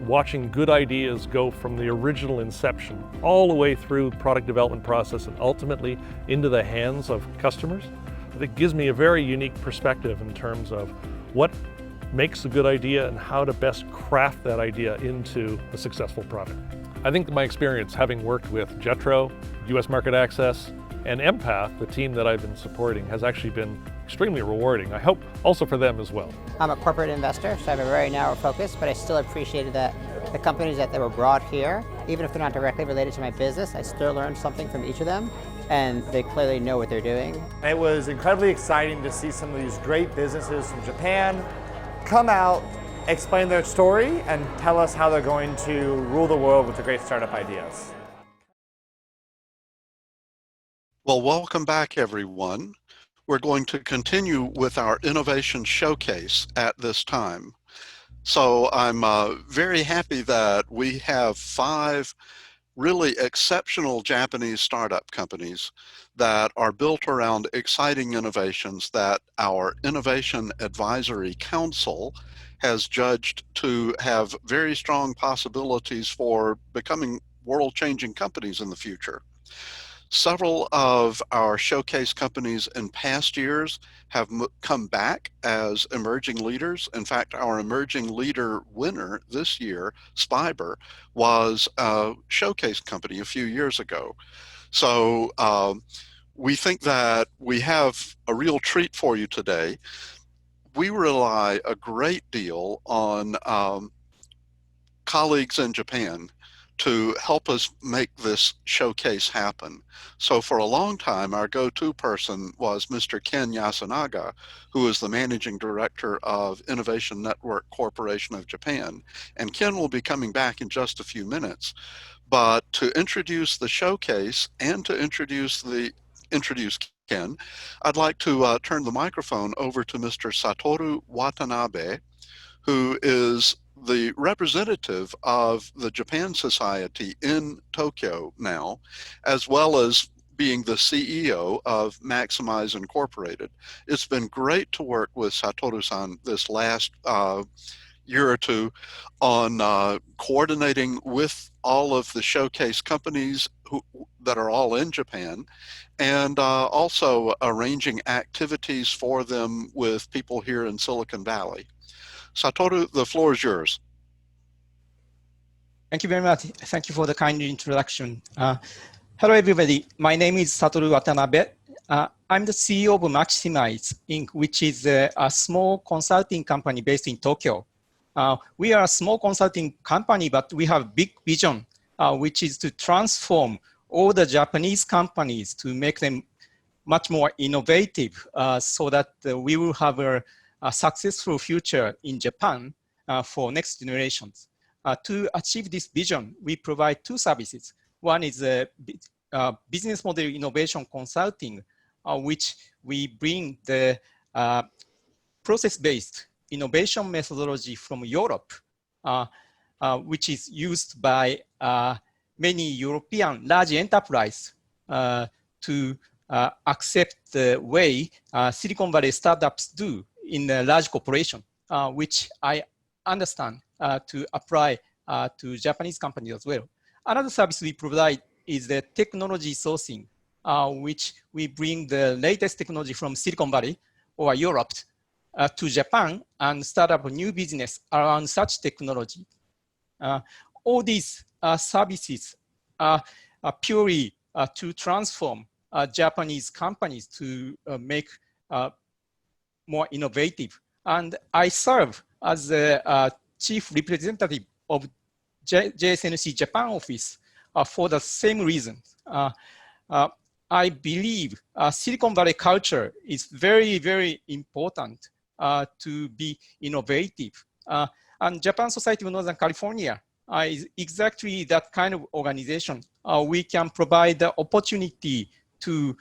watching good ideas go from the original inception all the way through the product development process and ultimately into the hands of customers, it gives me a very unique perspective in terms of what makes a good idea and how to best craft that idea into a successful product. I think that my experience having worked with Jetro, US Market Access, and Empath, the team that I've been supporting, has actually been extremely rewarding. I hope also for them as well. I'm a corporate investor, so I have a very narrow focus, but I still appreciated that the companies that were brought here, even if they're not directly related to my business, I still learned something from each of them, and they clearly know what they're doing. It was incredibly exciting to see some of these great businesses from Japan come out, explain their story, and tell us how they're going to rule the world with the great startup ideas. Well, welcome back, everyone. We're going to continue with our innovation showcase at this time. So I'm very happy that we have 5 really exceptional Japanese startup companies that are built around exciting innovations that our Innovation Advisory Council has judged to have very strong possibilities for becoming world-changing companies in the future. Several of our showcase companies in past years have come back as emerging leaders. In fact, our emerging leader winner this year, Spiber, was a showcase company a few years ago. So we think that we have a real treat for you today. We rely a great deal on colleagues in Japan to help us make this showcase happen. So for a long time, our go-to person was Mr. Ken Yasunaga, who is the Managing Director of Innovation Network Corporation of Japan. And Ken will be coming back in just a few minutes. But to introduce the showcase and to introduce Ken, I'd like to turn the microphone over to Mr. Satoru Watanabe, who is the representative of the Japan Society in Tokyo now, as well as being the CEO of Maximize Incorporated. It's been great to work with Satoru-san this last year or two on coordinating with all of the showcase companies that are all in Japan, and also arranging activities for them with people here in Silicon Valley. Satoru, the floor is yours. Thank you very much. Thank you for the kind introduction. Hello, everybody. My name is Satoru Watanabe. I'm the CEO of Maximize Inc., which is a small consulting company based in Tokyo. We are a small consulting company, but we have a big vision, which is to transform all the Japanese companies to make them much more innovative so that we will have a successful future in Japan for next generations. To achieve this vision, we provide 2 services. One is business model innovation consulting, which we bring the process-based innovation methodology from Europe, which is used by many European large enterprises to accept the way Silicon Valley startups do in a large corporation, which I understand to apply to Japanese companies as well. Another service we provide is the technology sourcing, which we bring the latest technology from Silicon Valley or Europe to Japan and start up a new business around such technology. All these services are purely to transform Japanese companies to make more innovative. And I serve as a chief representative of JSNC Japan office for the same reason. I believe Silicon Valley culture is very, very important to be innovative. And Japan Society of Northern California is exactly that kind of organization. We can provide the opportunity to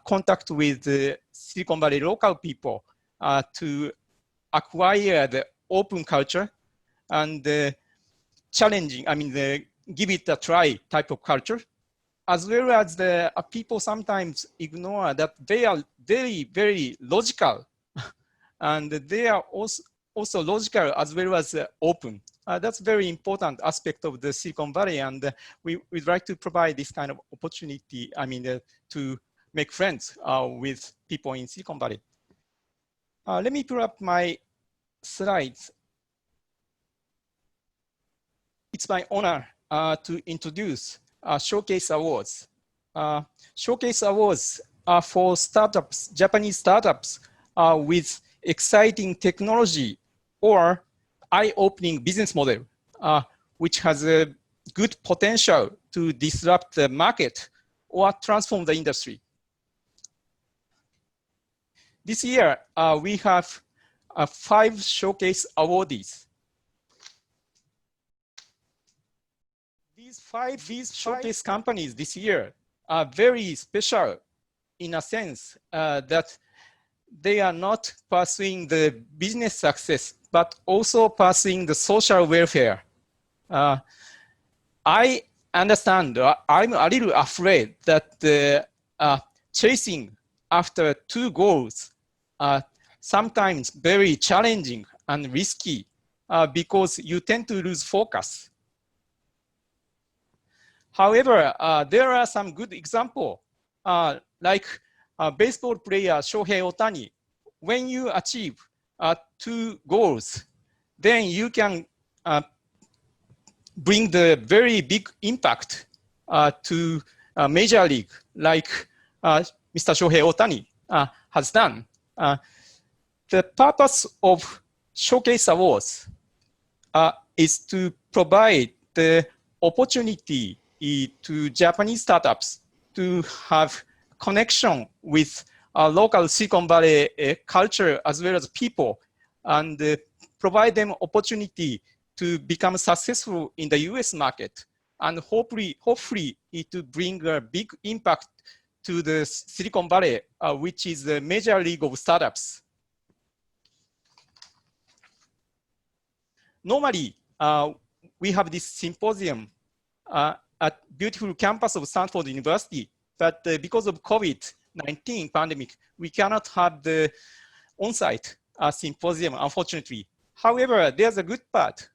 contact with the Silicon Valley local people to acquire the open culture and the challenging, give it a try type of culture, as well as the people sometimes ignore that they are very, very logical and they are also logical as well as open. That's a very important aspect of the Silicon Valley, and we'd like to provide this kind of opportunity, to make friends with people in Silicon Valley. Let me pull up my slides. It's my honor to introduce Showcase Awards. Showcase Awards are for startups, Japanese startups with exciting technology or eye-opening business model, which has a good potential to disrupt the market or transform the industry. This year, we have 5 Showcase awardees. These 5 Showcase companies this year are very special in a sense that they are not pursuing the business success, but also pursuing the social welfare. I understand, I'm a little afraid that chasing after two goals are sometimes very challenging and risky because you tend to lose focus. However, there are some good examples, like baseball player Shohei Ohtani. When you achieve two goals, then you can bring the very big impact to Major League, like Mr. Shohei Ohtani has done. The purpose of Showcase Awards is to provide the opportunity to Japanese startups to have connection with local Silicon Valley culture as well as people, and provide them opportunity to become successful in the US market, and hopefully to bring a big impact to the Silicon Valley, which is the major league of startups. Normally, we have this symposium at beautiful campus of Stanford University, but because of COVID-19 pandemic, we cannot have the on-site symposium, unfortunately. However, there's a good part.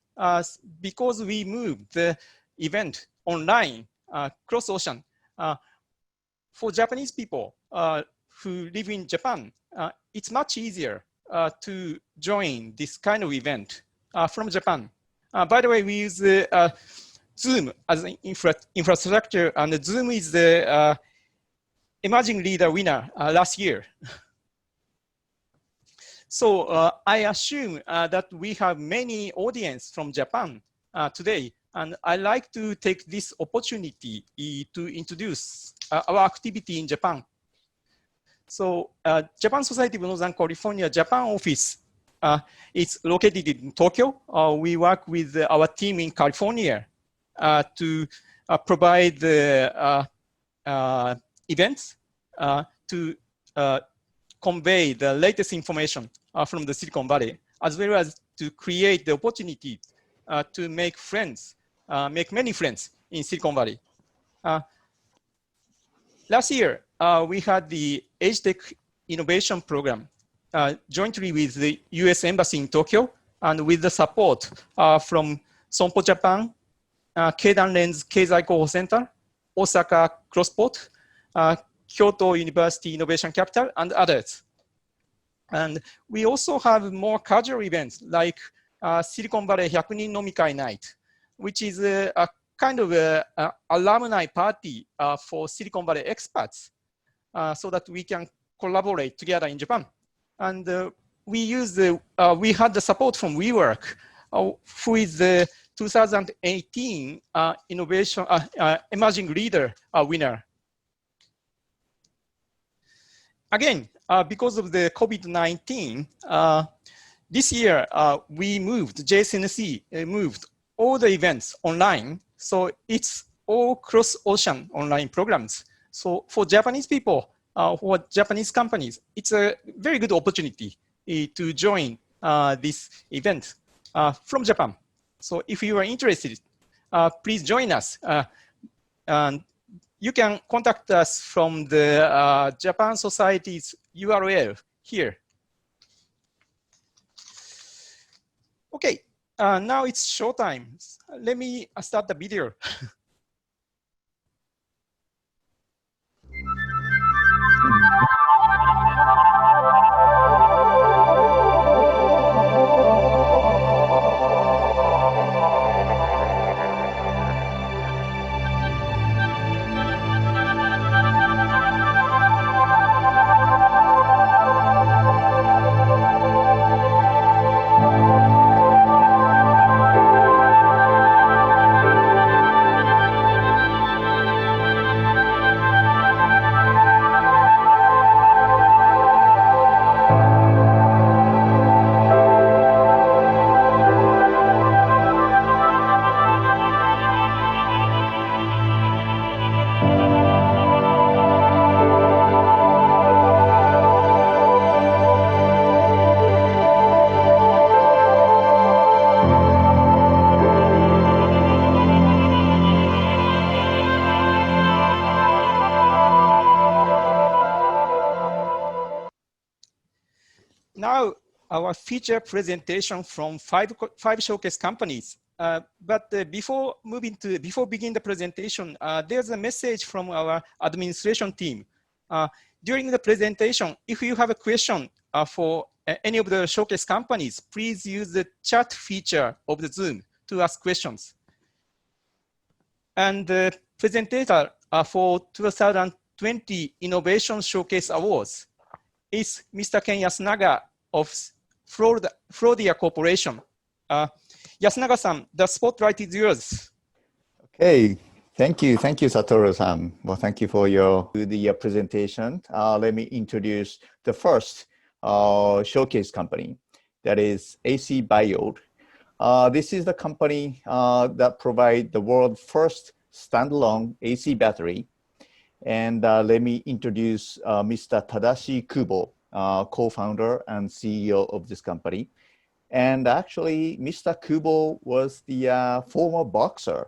Because we moved the event online, cross-ocean, for Japanese people who live in Japan, it's much easier to join this kind of event from Japan. By the way, we use Zoom as an infrastructure, and Zoom is the emerging leader winner last year. So I assume that we have many audience from Japan today, and I like to take this opportunity to introduce our activity in Japan. So Japan Society of Northern California Japan office is located in Tokyo. We work with our team in California to provide the events to convey the latest information from the Silicon Valley, as well as to create the opportunity to make friends, make many friends in Silicon Valley. Last year, we had the Age Tech Innovation Program jointly with the US Embassy in Tokyo, and with the support from Sompo Japan, Keidan Lens Keizai Koho Center, Osaka Crossport, Kyoto University Innovation Capital, and others. And we also have more casual events like Silicon Valley 100 Nomikai Night, which is a kind of a alumni party for Silicon Valley experts, so that we can collaborate together in Japan. And we had the support from WeWork, who is the 2018 Innovation Emerging Leader winner. Again, because of the COVID-19, this year we moved, JSNC moved all the events online. So it's all cross-ocean online programs. So for Japanese people, for Japanese companies, it's a very good opportunity to join this event from Japan. So if you are interested, please join us. And you can contact us from the Japan Society's URL here. Okay, now it's showtime. Let me start the video. now our feature presentation from five showcase companies. Before begin the presentation, there's a message from our administration team. During the presentation, if you have a question for any of the showcase companies, please use the chat feature of the Zoom to ask questions. And the presenter for 2020 Innovation Showcase Awards is Mr. Ken Yasunaga of Florida Corporation. Yasunaga-san, the spotlight is yours. Okay, thank you, Satoru-san. Well, thank you for the presentation. Let me introduce the first showcase company, that is AC Biode. This is the company that provides the world's first standalone AC battery. And let me introduce Mr. Tadashi Kubo, co-founder and CEO of this company. And actually, Mr. Kubo was the former boxer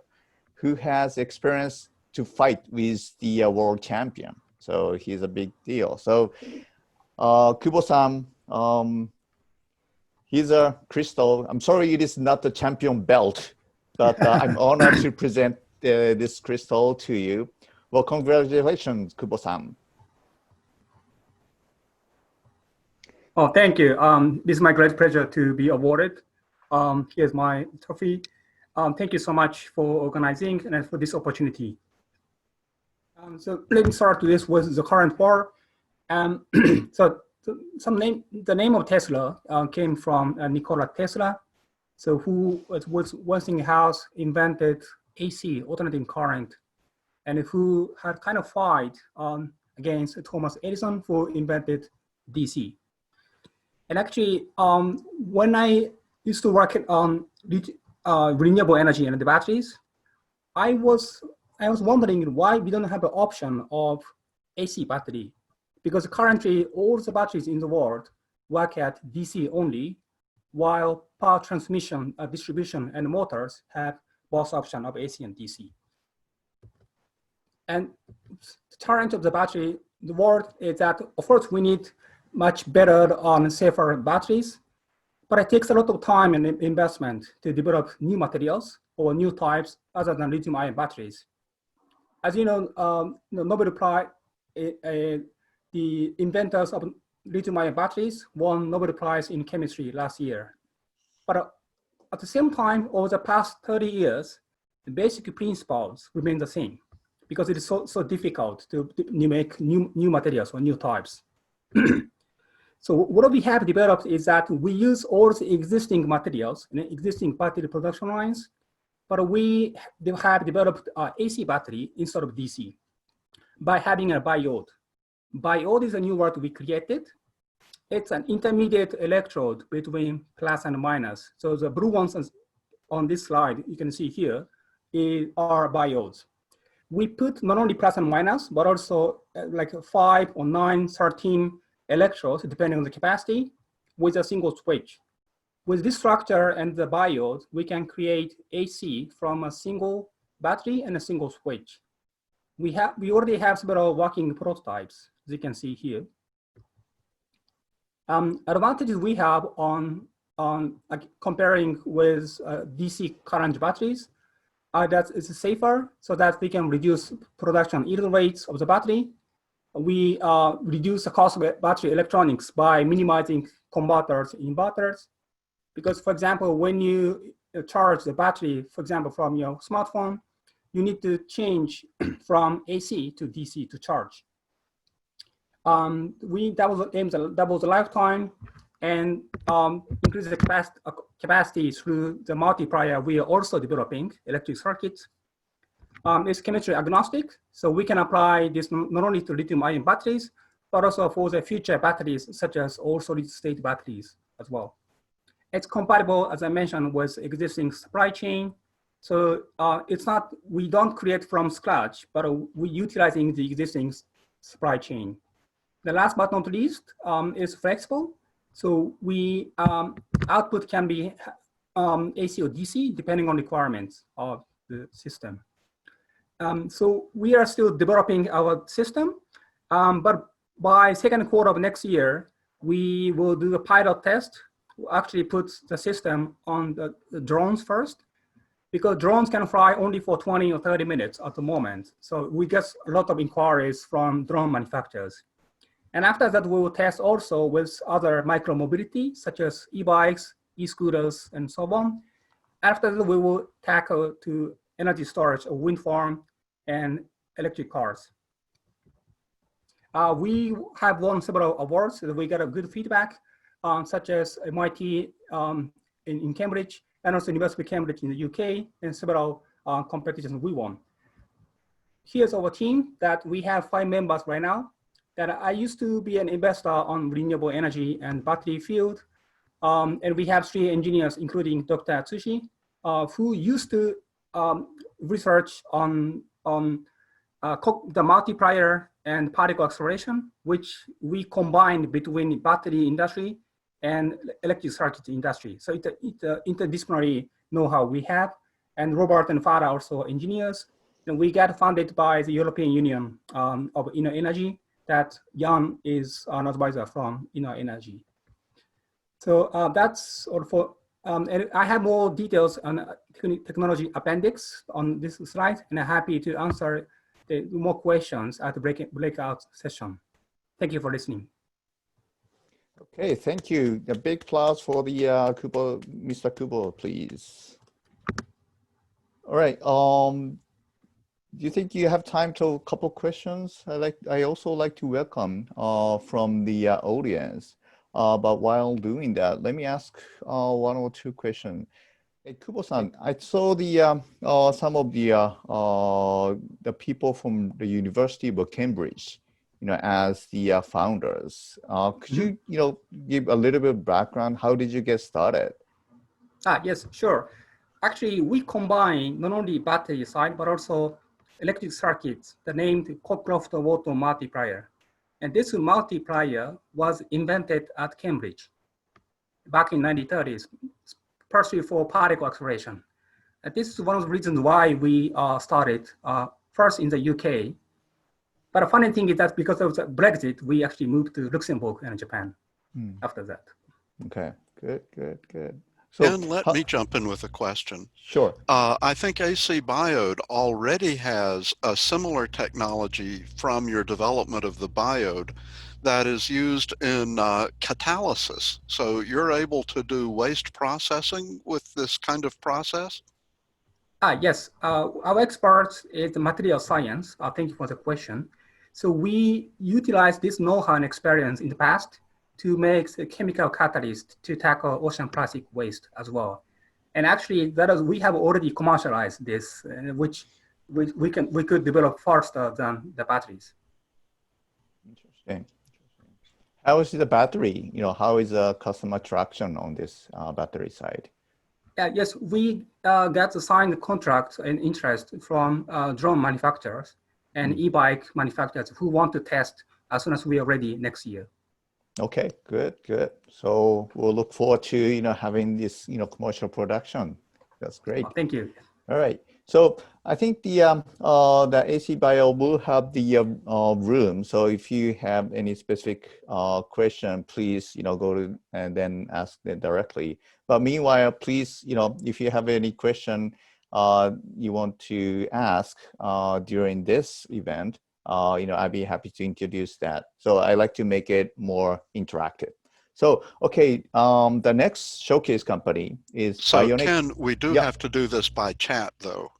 who has experience to fight with the world champion. So he's a big deal. So Kubo-san, he's a crystal. I'm sorry it is not the champion belt, but I'm honored to present this crystal to you. Well, congratulations, Kubo-san. Oh, thank you. This is my great pleasure to be awarded. Here's my trophy. Thank you so much for organizing and for this opportunity. So let me start this with the current war. So the name of Tesla came from Nikola Tesla. So who was Westinghouse invented AC, alternating current, and who had kind of fight against Thomas Edison, who invented DC. And actually, when I used to work on renewable energy and the batteries, I was wondering why we don't have an option of AC battery, because currently all the batteries in the world work at DC only, while power transmission, distribution, and motors have both options of AC and DC. And the challenge of the battery, the world is that, of course, we need much better and safer batteries, but it takes a lot of time and investment to develop new materials or new types other than lithium-ion batteries. As you know, Nobel Prize, the inventors of lithium-ion batteries won Nobel Prize in chemistry last year. But at the same time, over the past 30 years, the basic principles remain the same, because it is so difficult to make new materials or new types. So what we have developed is that we use all the existing materials and existing battery production lines, but we have developed an AC battery instead of DC by having a biode. Biode is a new word we created. It's an intermediate electrode between plus and minus. So the blue ones on this slide, you can see here, are biodes. We put not only plus and minus, but also like 5 or 9, 13 electrodes, depending on the capacity, with a single switch. With this structure and the biode, we can create AC from a single battery and a single switch. We already have several working prototypes, as you can see here. Advantages we have on comparing with DC current batteries are that it's safer, so that we can reduce production yield rates of the battery. We reduce the cost of battery electronics by minimizing converters, inverters. Because, for example, when you charge the battery, for example, from your smartphone, you need to change from AC to DC to charge. Double the lifetime and increase the capacity through the multiplier we are also developing, electric circuits. It's chemistry agnostic, so we can apply this not only to lithium-ion batteries, but also for the future batteries, such as all solid-state batteries as well. It's compatible, as I mentioned, with existing supply chain. So it's not, we don't create from scratch, but we're utilizing the existing supply chain. The last but not least is flexible. So we output can be AC or DC, depending on requirements of the system. So we are still developing our system, but by second quarter of next year, we will do a pilot test. We'll actually put the system on the drones first, because drones can fly only for 20 or 30 minutes at the moment. So we get a lot of inquiries from drone manufacturers. And after that, we will test also with other micro-mobility, such as e-bikes, e-scooters, and so on. After that, we will tackle to energy storage of wind farm and electric cars. We have won several awards. We got a good feedback, such as MIT in Cambridge, and also University of Cambridge in the UK, and several competitions we won. Here's our team that we have 5 members right now. That I used to be an investor on renewable energy and battery field. And we have 3 engineers, including Dr. Atsushi, who used to research on the multiplier and particle acceleration, which we combined between battery industry and electric circuit industry. So it's interdisciplinary know-how we have. And Robert and Farah are also engineers. And we got funded by the European Union of Inner Energy, that Jan is an advisor from Inner Energy. So that's all for, and I have more details on technology appendix on this slide, and I'm happy to answer more questions at the breakout session. Thank you for listening. Okay, thank you. A big applause for the Mr. Kubo, please. All right. Do you think you have time to a couple questions? I also like to welcome from the audience. But while doing that, let me ask 1 or 2 questions. Hey, Kubo-san, I saw the some of the people from the University of Cambridge, as the founders. Could you, give a little bit of background? How did you get started? Yes, sure. Actually, we combine not only battery side, but also electric circuits, the named Cockcroft-Walton multiplier. And this multiplier was invented at Cambridge back in 1930s, partially for particle acceleration. And this is one of the reasons why we started first in the UK. But the funny thing is that because of the Brexit, we actually moved to Luxembourg and Japan after that. Okay, good. So, and let me jump in with a question. Sure. I think AC Biode already has a similar technology from your development of the biode that is used in catalysis. So you're able to do waste processing with this kind of process? Yes, our experts is the material science. Thank you for the question. So we utilize this know-how and experience in the past to make a chemical catalyst to tackle ocean plastic waste as well. And actually, we have already commercialized this, which we could develop faster than the batteries. Interesting. How is the battery? How is the customer traction on this battery side? Yes, we got signed contracts and interest from drone manufacturers and e-bike manufacturers who want to test as soon as we are ready next year. Okay, good. So we'll look forward to having this commercial production. That's great. Thank you. All right. So I think the AC Bio will have the room. So if you have any specific question, please go to and then ask them directly. But meanwhile, please if you have any question you want to ask during this event, I'd be happy to introduce that. So I like to make it more interactive. So, okay, the next showcase company is Bionic. So Ken, we do have to do this by chat though,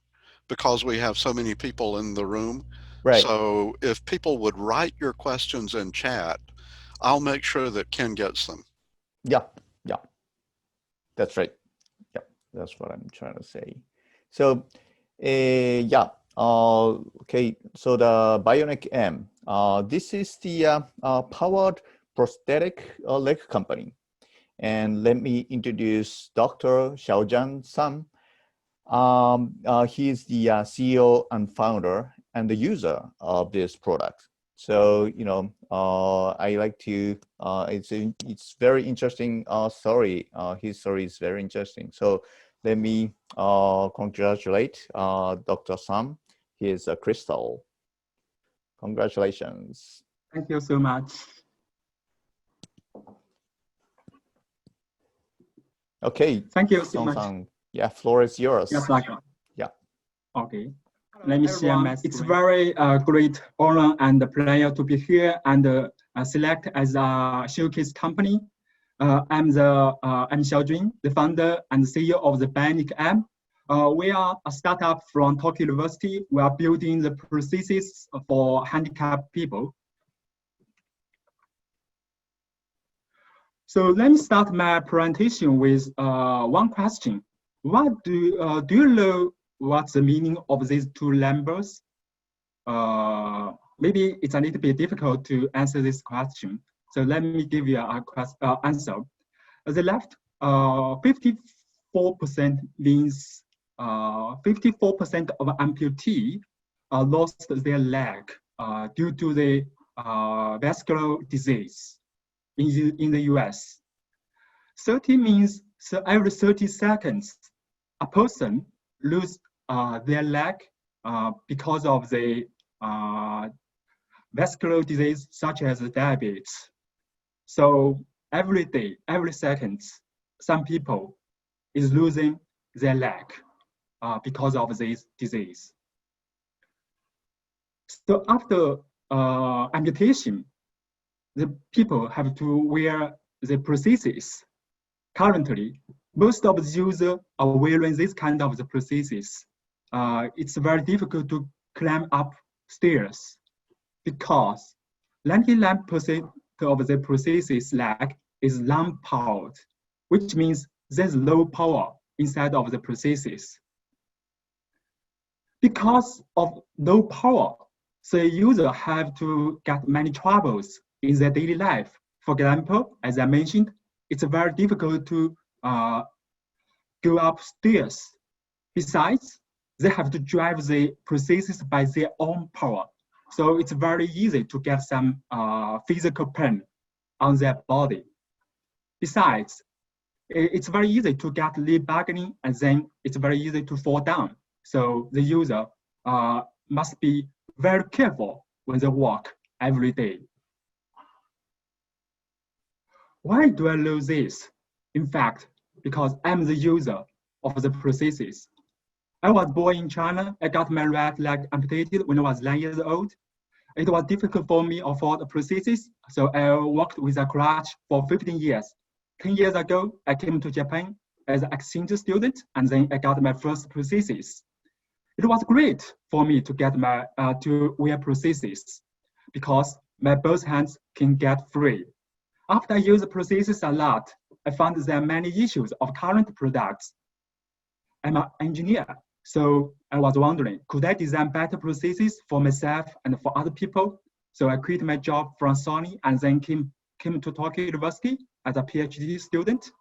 because we have so many people in the room. Right. So if people would write your questions in chat, I'll make sure that Ken gets them. Yeah. That's right. Yeah, that's what I'm trying to say. So, okay, so the Bionic M, this is the powered prosthetic leg company. And let me introduce Dr. Xiaojian Sun. He is the CEO and founder and the user of this product. So, I like to, it's very interesting story. His story is very interesting. So let me congratulate Dr. Sun. He is a crystal. Congratulations. Thank you so much. Okay. Thank you so much. Song-san, yeah, floor is yours. Yes, Michael. Yeah. Okay. Let me share my. It's very great honor and pleasure to be here and select as a showcase company. I'm Xiaojun, the founder and CEO of the Bionic M. We are a startup from Tokyo University. We are building the prosthesis for handicapped people. So let me start my presentation with one question. What do you know what's the meaning of these two numbers? Maybe it's a little bit difficult to answer this question. So let me give you an answer. At the left, 54% means 54% of amputee lost their leg due to the vascular disease in the US. 30 means so every 30 seconds, a person lose their leg because of the vascular disease such as diabetes. So every day, every second, some people is losing their leg because of this disease. So after amputation, the people have to wear the prosthesis. Currently, most of the users are wearing this kind of the prosthesis. It's very difficult to climb up stairs because 99% of the prosthesis leg is non-powered, which means there's low power inside of the prosthesis. Because of low power, the user have to get many troubles in their daily life. For example, as I mentioned, it's very difficult to go upstairs. Besides, they have to drive the prosthesis by their own power. So it's very easy to get some physical pain on their body. Besides, it's very easy to get leg bargaining, and then it's very easy to fall down. So the user must be very careful when they walk every day. Why do I know this? In fact, because I'm the user of the prosthesis. I was born in China. I got my right leg amputated when I was 9 years old. It was difficult for me to afford a prosthesis, so I worked with a crutch for 15 years. 10 years ago, I came to Japan as an exchange student, and then I got my first prosthesis. It was great for me to get my to wear prosthesis because my both hands can get free. After I use the prosthesis a lot, I found there are many issues of current products. I'm an engineer, so I was wondering, could I design better prosthesis for myself and for other people? So I quit my job from Sony and then came to Tokyo University as a PhD student.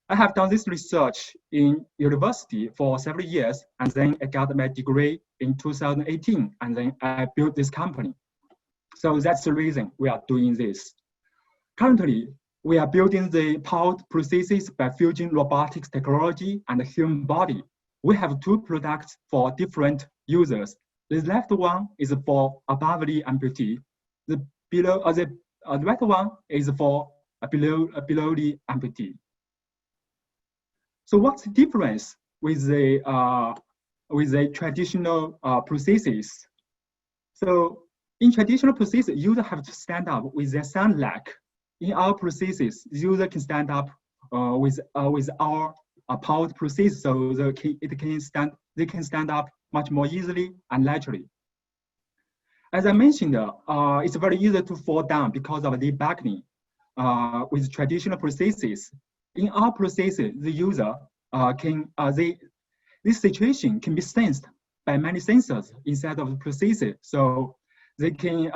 I have done this research in university for several years, and then I got my degree in 2018, and then I built this company. So that's the reason we are doing this. Currently, we are building the powered prosthesis by fusing robotics technology and the human body. We have two products for different users. The left one is for above the amputee. The right one is for below the amputee. So what's the difference with the traditional prosthesis? So in traditional prosthesis, users have to stand up with their sound leg. In our prosthesis, the user can stand up with our powered prosthesis, so they can stand up much more easily and naturally. As I mentioned, it's very easy to fall down because of the backing with traditional prosthesis. In our prosthesis, the user this situation can be sensed by many sensors inside of the prosthesis, so they can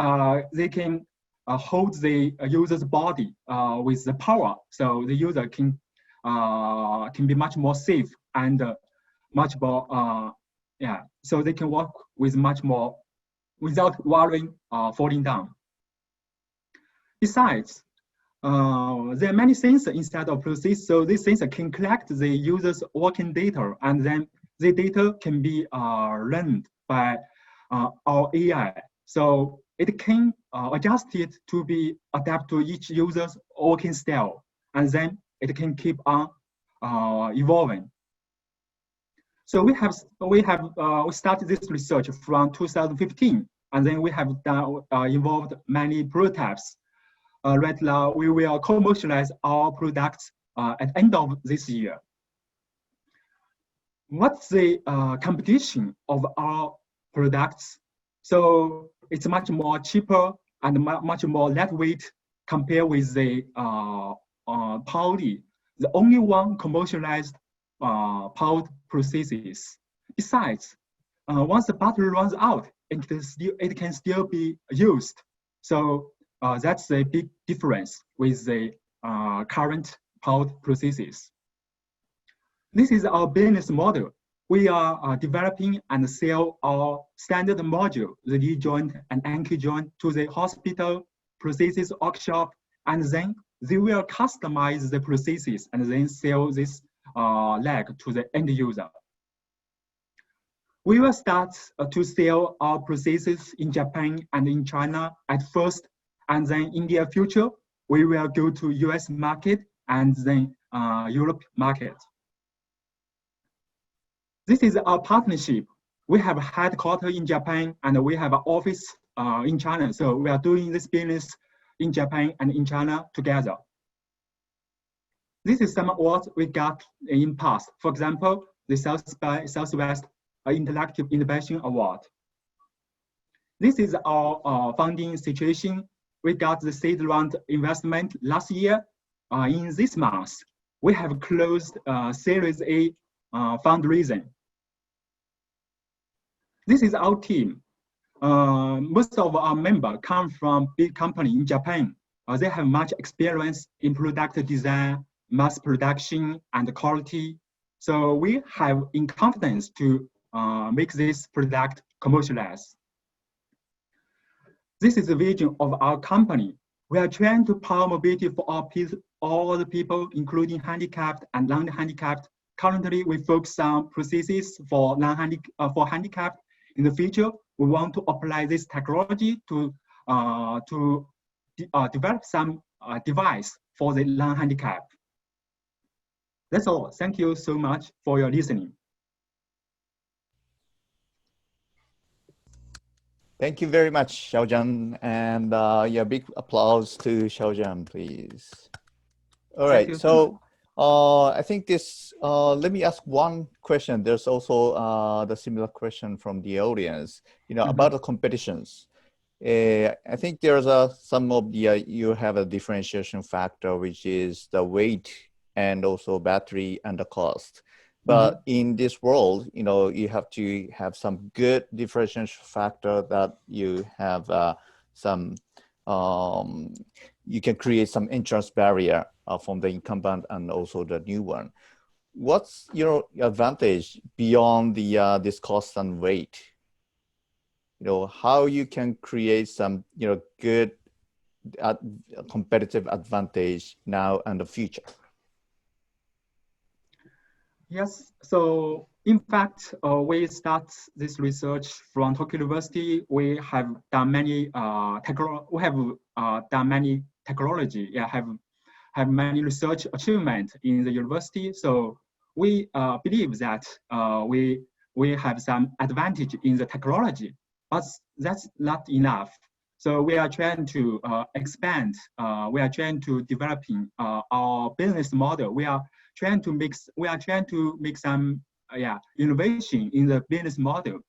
hold the user's body with the power, so the user can be much more safe and much more so they can walk with much more without worrying falling down. Besides, there are many sensors inside of prosthesis, so this sensor can collect the user's walking data, and then the data can be learned by our AI. So it can adjust it to be adapt to each user's walking style, and then it can keep on evolving. So we started this research from 2015, and then we have involved many prototypes. Right now, we will commercialize our products at the end of this year. What's the competition of our products? So it's much more cheaper and much more lightweight compared with the poly, the only one commercialized powered processes. Besides, once the battery runs out, it can still be used. So that's a big difference with the current powered processes. This is our business model. We are developing and sell our standard module, the D joint and ankle joint, to the hospital, prosthesis workshop, and then they will customize the prosthesis and then sell this leg to the end user. We will start to sell our prosthesis in Japan and in China at first, and then in the future, we will go to US market and then Europe market. This is our partnership. We have a headquarters in Japan and we have an office in China. So we are doing this business in Japan and in China together. This is some awards we got in past. For example, the Southwest Interactive Innovation Award. This is our funding situation. We got the seed round investment last year. In this month, we have closed Series A fundraising. This is our team. Most of our members come from big companies in Japan. They have much experience in product design, mass production, and quality. So we have in confidence to make this product commercialized. This is the vision of our company. We are trying to power mobility for all the people, including handicapped and non-handicapped. Currently, we focus on prosthesis for handicapped. In the future, we want to apply this technology to develop some device for the non-handicapped. That's all. Thank you so much for your listening. Thank you very much, Xiaojian, and yeah, big applause to Xiaojian, please. All right, so I think this, let me ask one question. There's also the similar question from the audience, about the competitions. I think there's some of the, you have a differentiation factor, which is the weight and also battery and the cost. But in this world, you have to have some good differentiation factor that you have you can create some entrance barrier from the incumbent and also the new one. What's your advantage beyond the this cost and weight? How you can create some good competitive advantage now and the future? Yes, so in fact, we start this research from Tokyo University. We have done many technology. Have many research achievements in the university. So we believe that we have some advantage in the technology, but that's not enough. So we are trying to expand. We are trying to developing our business model. We are trying to make some innovation in the business model.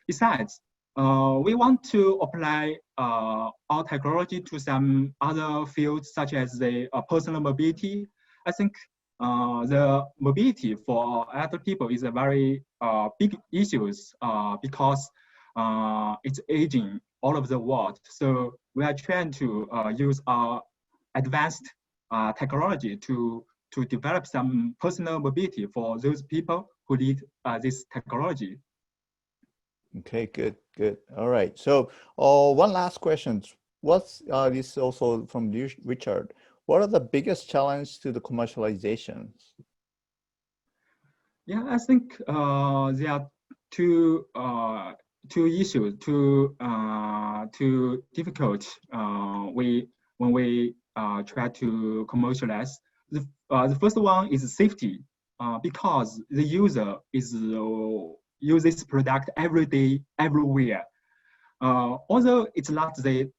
Besides, we want to apply our technology to some other fields, such as the personal mobility. I think the mobility for other people is a very big issue because it's aging all over the world. So we are trying to use our advanced technology to develop some personal mobility for those people who need this technology. Okay, good. All right. So one last question. What's this also from Richard? What are the biggest challenges to the commercialization? Yeah, I think there are two issues, two difficult when we try to commercialize. The first one is safety. because the user is use this product every day, everywhere. Although it's not the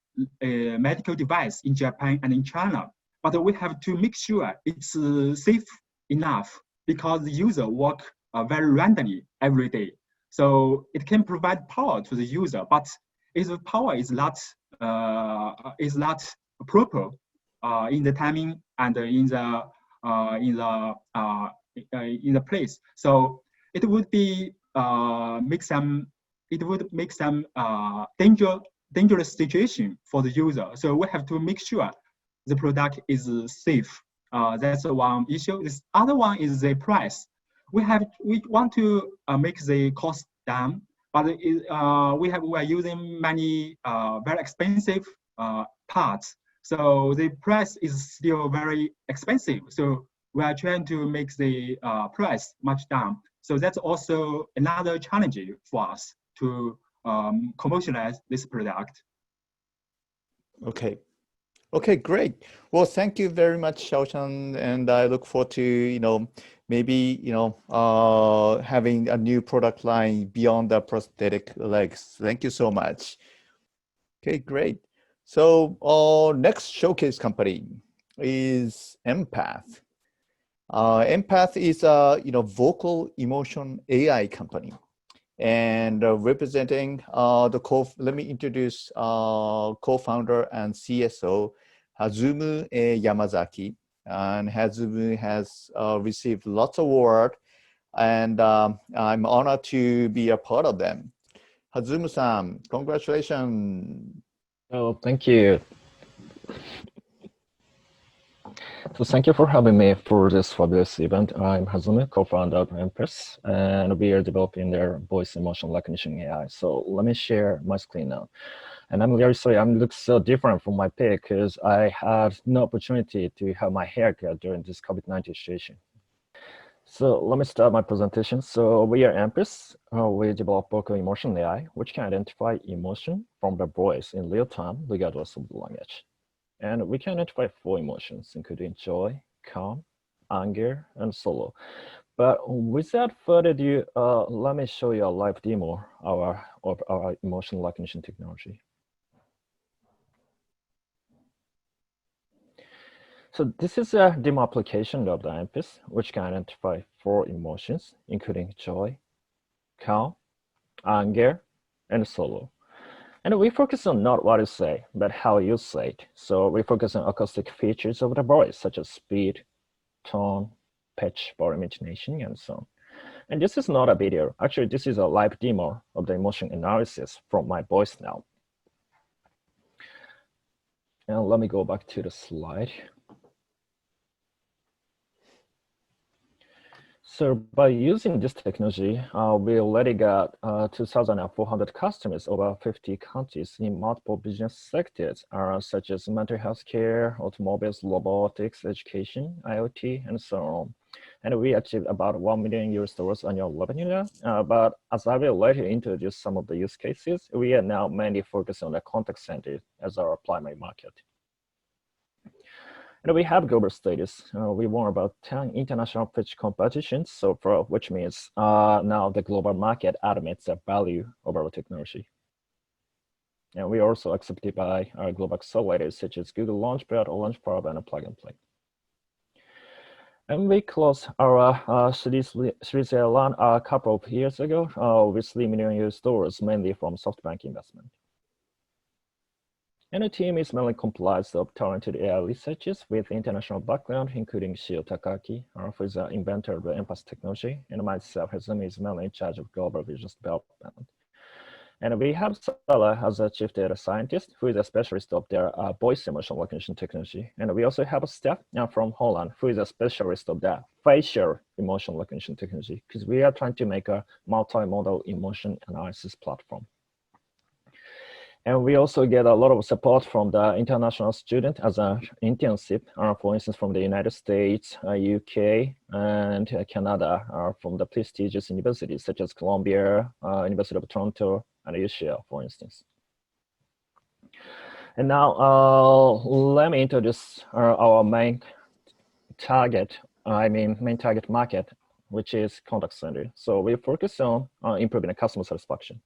medical device in Japan and in China, but we have to make sure it's safe enough because the user work very randomly every day. So it can provide power to the user, but if the power is not proper in the timing and in the place, so it would be make some dangerous situation for the user. So we have to make sure the product is safe. That's one issue. This other one is the price. We want to make the cost down, but we are using many very expensive parts. So the price is still very expensive. So we are trying to make the price much down. So that's also another challenge for us to commercialize this product. Okay. Okay, great. Well, thank you very much, Xiaoshan, and I look forward to, maybe, having a new product line beyond the prosthetic legs. Thank you so much. Okay, great. So our next showcase company is Empath. Empath is a, vocal emotion AI company. And representing let me introduce co-founder and CSO Hazumu Yamazaki. And Hazumu has received lots of awards, and I'm honored to be a part of them. Hazumu-san, congratulations. Oh, thank you. So thank you for having me for this fabulous event. I'm Hazumu, co-founder of Empath, and we are developing their voice emotion recognition AI. So let me share my screen now. And I'm very sorry, I look so different from my pic because I had no opportunity to have my hair cut during this COVID-19 situation. So let me start my presentation. So we are Empath. We develop vocal emotion AI, which can identify emotion from the voice in real time, regardless of the language. And we can identify 4 emotions, including joy, calm, anger, and sorrow. But without further ado, let me show you a live demo of our emotion recognition technology. So this is a demo application of the Empath, which can identify 4 emotions, including joy, calm, anger, and sorrow. And we focus on not what you say, but how you say it. So we focus on acoustic features of the voice, such as speed, tone, pitch, body intonation, and so on. And this is not a video. Actually, this is a live demo of the emotion analysis from my voice now. And let me go back to the slide. So by using this technology, we already got 2,400 customers over 50 countries in multiple business sectors, such as mental health care, automobiles, robotics, education, IoT, and so on. And we achieved about $1 million annual revenue now. But as I will later introduce some of the use cases, we are now mainly focused on the contact center as our primary market. And we have global status. We won about 10 international pitch competitions, so far, which means now the global market admits the value of our technology. And we are also accepted by our global accelerators such as Google Launchpad, Launchpad, and Plug and Play. And we closed our Series A round a couple of years ago with $3 million mainly from SoftBank investment. And the team is mainly comprised of talented AI researchers with international background, including Shio Takahide, who is the inventor of the Empath technology, and myself, Hazumu, is mainly in charge of global business development. And we have Sarah as a chief data scientist, who is a specialist of their voice emotion recognition technology. And we also have a staff from Holland, who is a specialist of the facial emotion recognition technology, because we are trying to make a multimodal emotion analysis platform. And we also get a lot of support from the international student as an internship, for instance, from the United States, UK, and Canada, from the prestigious universities such as Columbia, University of Toronto, and UCL, for instance. And now let me introduce our main target market, which is contact center. So we focus on improving the customer satisfaction.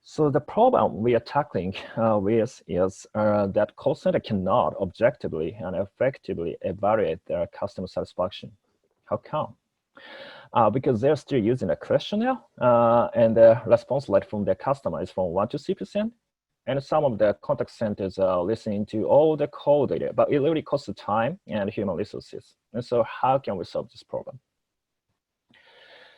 So the problem we are tackling with is that call center cannot objectively and effectively evaluate their customer satisfaction. How come? Because they're still using a questionnaire and the response rate from their customer is from 1 to 3%. And some of the contact centers are listening to all the call data, but it really costs the time and human resources. And so how can we solve this problem?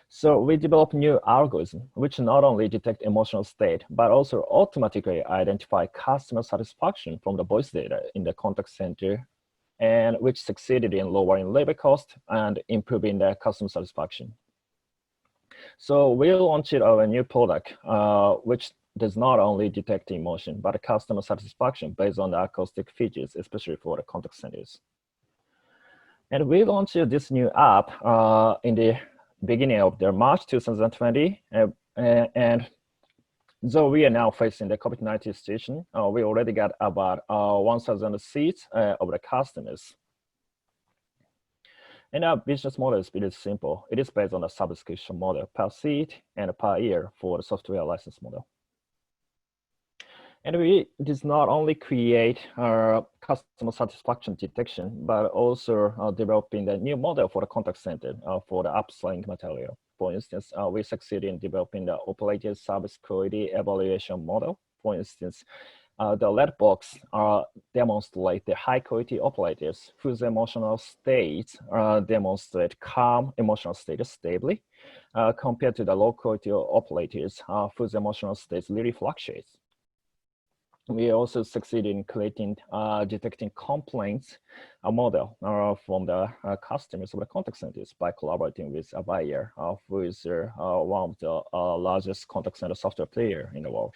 So we developed new algorithm, which not only detect emotional state, but also automatically identify customer satisfaction from the voice data in the contact center, and which succeeded in lowering labor cost and improving the customer satisfaction. So we launched our new product, which does not only detect emotion, but customer satisfaction based on the acoustic features, especially for the contact centers. And we launched this new app in the beginning of March 2020. And though we are now facing the COVID-19 situation, we already got about 1,000 seats of the customers. And our business model is pretty simple. It is based on a subscription model per seat and per year for the software license model. And we did not only create customer satisfaction detection, but also developing the new model for the contact center for the upselling material. For instance, we succeeded in developing the operator service quality evaluation model. For instance, the red box demonstrate the high quality operators whose emotional states demonstrate calm emotional status stably compared to the low quality operators whose emotional states really fluctuates. We also succeeded in creating detecting complaints model from the customers of the contact centers by collaborating with a buyer who is one of the largest contact center software player in the world.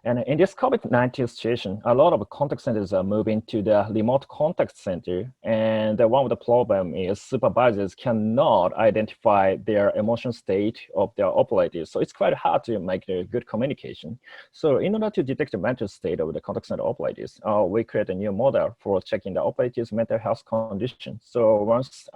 And in this COVID-19 situation, a lot of contact centers are moving to the remote contact center. And one of the problem is supervisors cannot identify their emotional state of their operators. So it's quite hard to make a good communication. So in order to detect the mental state of the contact center operators, we create a new model for checking the operators' mental health condition. So once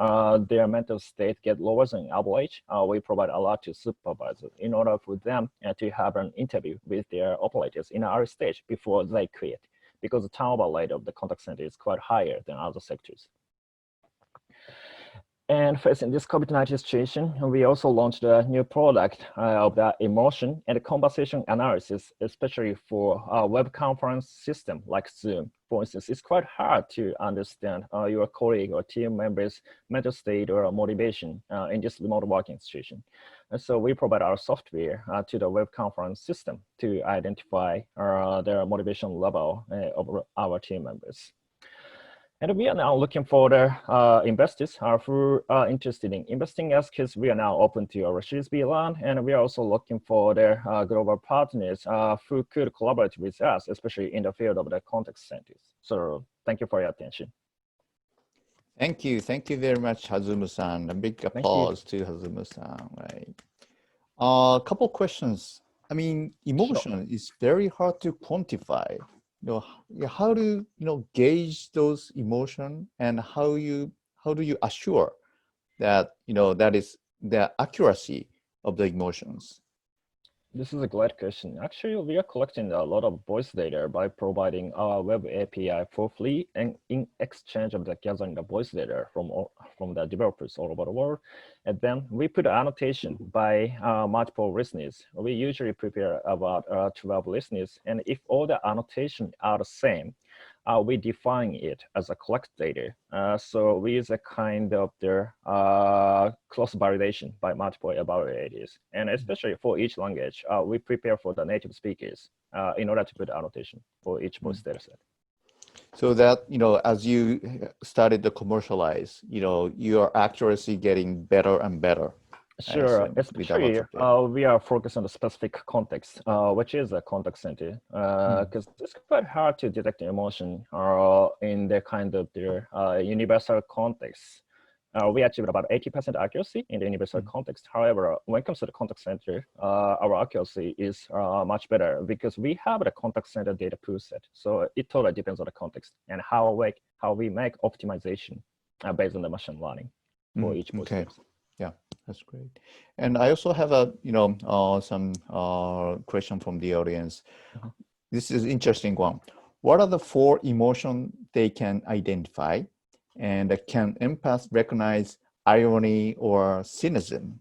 their mental state get lower than average, we provide a lot to supervisors in order for them to have an interview with their operators in our stage before they quit, because the turnover rate of the contact center is quite higher than other sectors. And facing this COVID-19 situation, we also launched a new product of the emotion and conversation analysis, especially for a web conference system like Zoom. For instance, it's quite hard to understand your colleague or team members' mental state or motivation in this remote working situation. And so we provide our software to the web conference system to identify their motivation level of our team members. And we are now looking for the investors who are interested in investing us, because we are now open to our Series B round, and we are also looking for the global partners who could collaborate with us, especially in the field of the contact centers. So thank you for your attention. Thank you very much, Hazumu-san. A big applause to Hazumu-san. Right. A couple questions. I mean, emotion is very hard to quantify. How do you gauge those emotion, and how do you assure that that is the accuracy of the emotions? This is a great question. Actually, we are collecting a lot of voice data by providing our web API for free, and in exchange of the gathering the voice data from the developers all over the world. And then we put annotation by multiple listeners. We usually prepare about 12 listeners, and if all the annotation are the same, we define it as a collect data. So we use a kind of their cross validation by multiple evaluators. And especially for each language, we prepare for the native speakers in order to put annotation for each voice data set. So that, as you started to commercialize, your accuracy getting better and better. Sure, especially we are focused on the specific context, which is a contact center, because it's quite hard to detect emotion in the kind of their universal context. We achieved about 80% accuracy in the universal context. However, when it comes to the contact center, our accuracy is much better because we have the contact center data pool set. So it totally depends on the context and how we make optimization based on the machine learning. for each Okay. process. Yeah, that's great. And I also have a, some question from the audience. This is interesting one. What are the 4 emotions they can identify? And can empaths recognize irony or cynicism?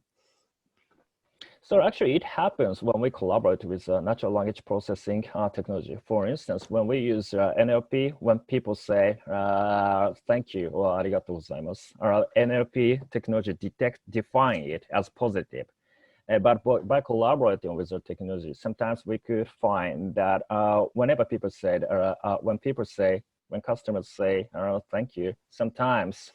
So actually it happens when we collaborate with natural language processing technology. For instance, when we use NLP, when people say thank you or arigatou gozaimasu, NLP technology define it as positive. But by collaborating with the technology, sometimes we could find that whenever people said, when customers say thank you, sometimes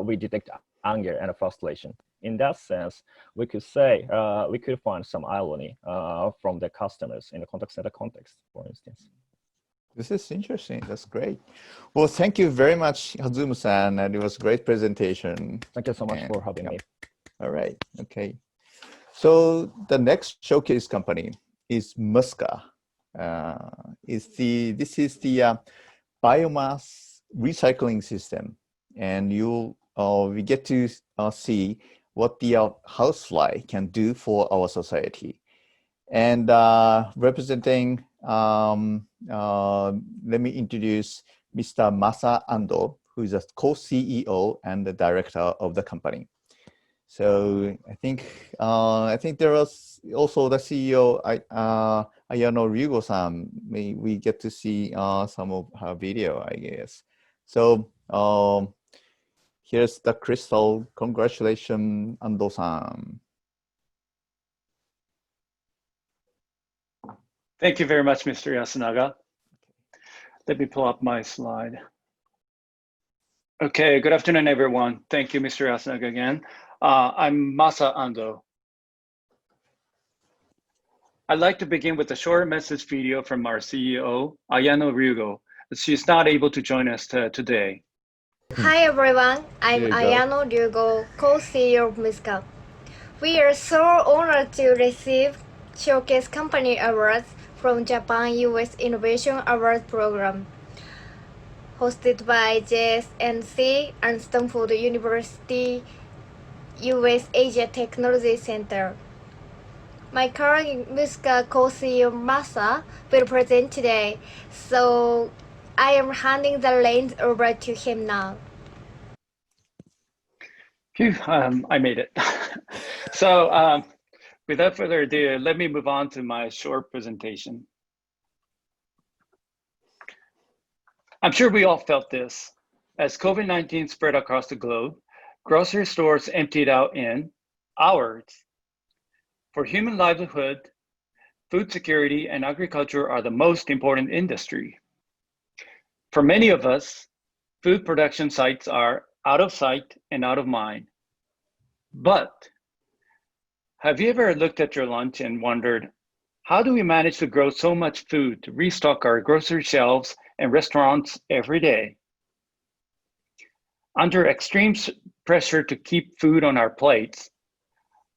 we detect anger and frustration. In that sense, we could say, we could find some irony from the customers in the contact center context, for instance. This is interesting. That's great. Well, thank you very much, Hazumu-san. And it was a great presentation. Thank you so much for having me. All right. Okay. So the next showcase company is Muska. This is the biomass recycling system, and we get to see what the housefly can do for our society. And representing, let me introduce Mr. Masa Ando, who is a co-CEO and the director of the company. So I think there was also the CEO, Ayano Ryugo-san. We get to see some of her video, I guess. So here's the crystal. Congratulations, Ando-san. Thank you very much, Mr. Yasunaga. Let me pull up my slide. Okay, good afternoon, everyone. Thank you, Mr. Yasunaga again. I'm Masa Ando. I'd like to begin with a short message video from our CEO, Ayano Ryugo. She's not able to join us today. Hi everyone, I'm Ayano Ryugo, co-CEO of Muska. We are so honored to receive Showcase Company Awards from Japan-U.S. Innovation Award Program, hosted by JSNC and Stanford University U.S. Asia Technology Center. My colleague Muska co-CEO Masa will present today, so I am handing the reins over to him now. Phew, I made it. So without further ado, let me move on to my short presentation. I'm sure we all felt this. As COVID-19 spread across the globe, grocery stores emptied out in hours. For human livelihood, food security and agriculture are the most important industry. For many of us, food production sites are out of sight and out of mind. But have you ever looked at your lunch and wondered, how do we manage to grow so much food to restock our grocery shelves and restaurants every day? Under extreme pressure to keep food on our plates,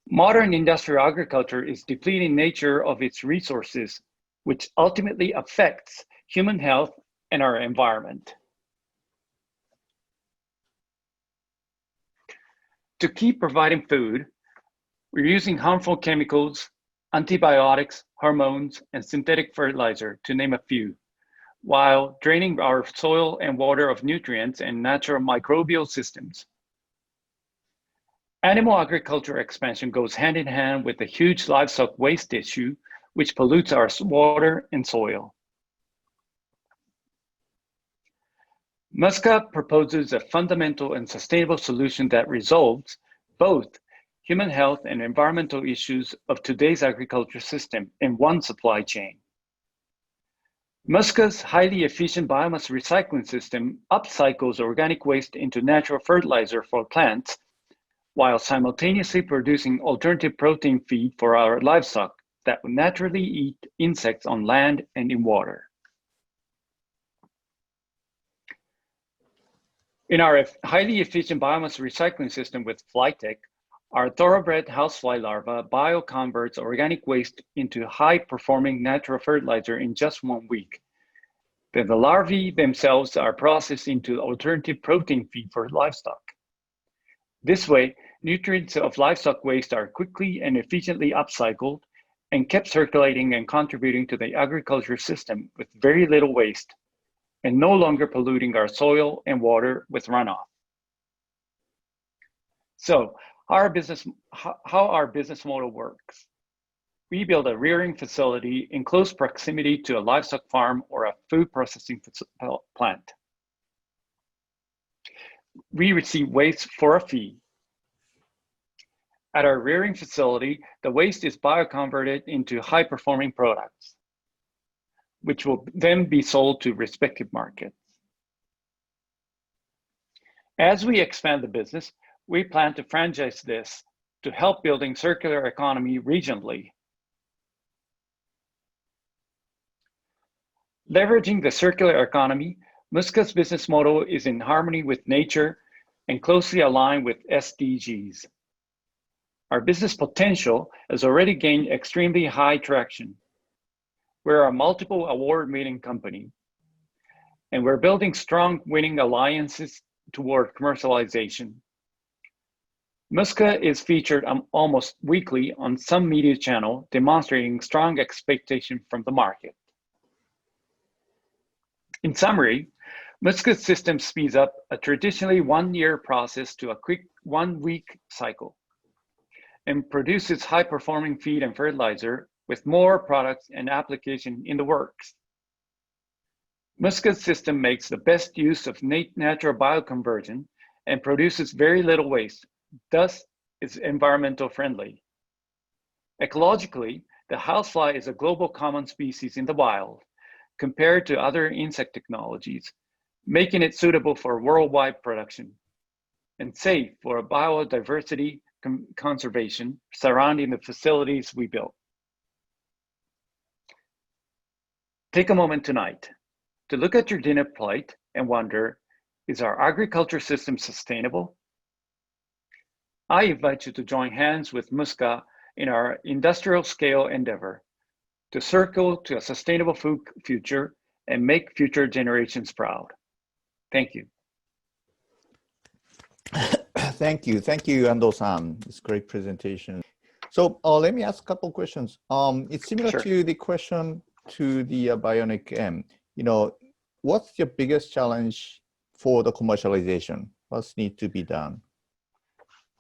modern industrial agriculture is depleting nature of its resources, which ultimately affects human health and our environment. To keep providing food, we're using harmful chemicals, antibiotics, hormones, and synthetic fertilizer, to name a few, while draining our soil and water of nutrients and natural microbial systems. Animal agriculture expansion goes hand in hand with the huge livestock waste issue, which pollutes our water and soil. Muska proposes a fundamental and sustainable solution that resolves both human health and environmental issues of today's agriculture system in one supply chain. Muska's highly efficient biomass recycling system upcycles organic waste into natural fertilizer for plants, while simultaneously producing alternative protein feed for our livestock that would naturally eat insects on land and in water. In our highly efficient biomass recycling system with Flytech, our thoroughbred housefly larva bioconverts organic waste into high-performing natural fertilizer in just 1 week. Then the larvae themselves are processed into alternative protein feed for livestock. This way, nutrients of livestock waste are quickly and efficiently upcycled and kept circulating and contributing to the agriculture system with very little waste and no longer polluting our soil and water with runoff. So how our business model works. We build a rearing facility in close proximity to a livestock farm or a food processing plant. We receive waste for a fee. At our rearing facility, the waste is bioconverted into high-performing products, which will then be sold to respective markets. As we expand the business, we plan to franchise this to help building circular economy regionally. Leveraging the circular economy, Muska's business model is in harmony with nature and closely aligned with SDGs. Our business potential has already gained extremely high traction. We're a multiple award-winning company, and we're building strong winning alliances toward commercialization. Muska is featured almost weekly on some media channel, demonstrating strong expectation from the market. In summary, Muska's system speeds up a traditionally one-year process to a quick one-week cycle and produces high-performing feed and fertilizer with more products and application in the works. Muska's system makes the best use of natural bioconversion and produces very little waste, thus is environmental friendly. Ecologically, the housefly is a global common species in the wild compared to other insect technologies, making it suitable for worldwide production and safe for biodiversity conservation surrounding the facilities we built. Take a moment tonight to look at your dinner plate and wonder, is our agriculture system sustainable? I invite you to join hands with Muska in our industrial scale endeavor to circle to a sustainable food future and make future generations proud. Thank you. Thank you, Ando-san. It's a great presentation. So let me ask a couple questions. It's similar to the question to the Bionic M. You know, what's your biggest challenge for the commercialization? What's need to be done?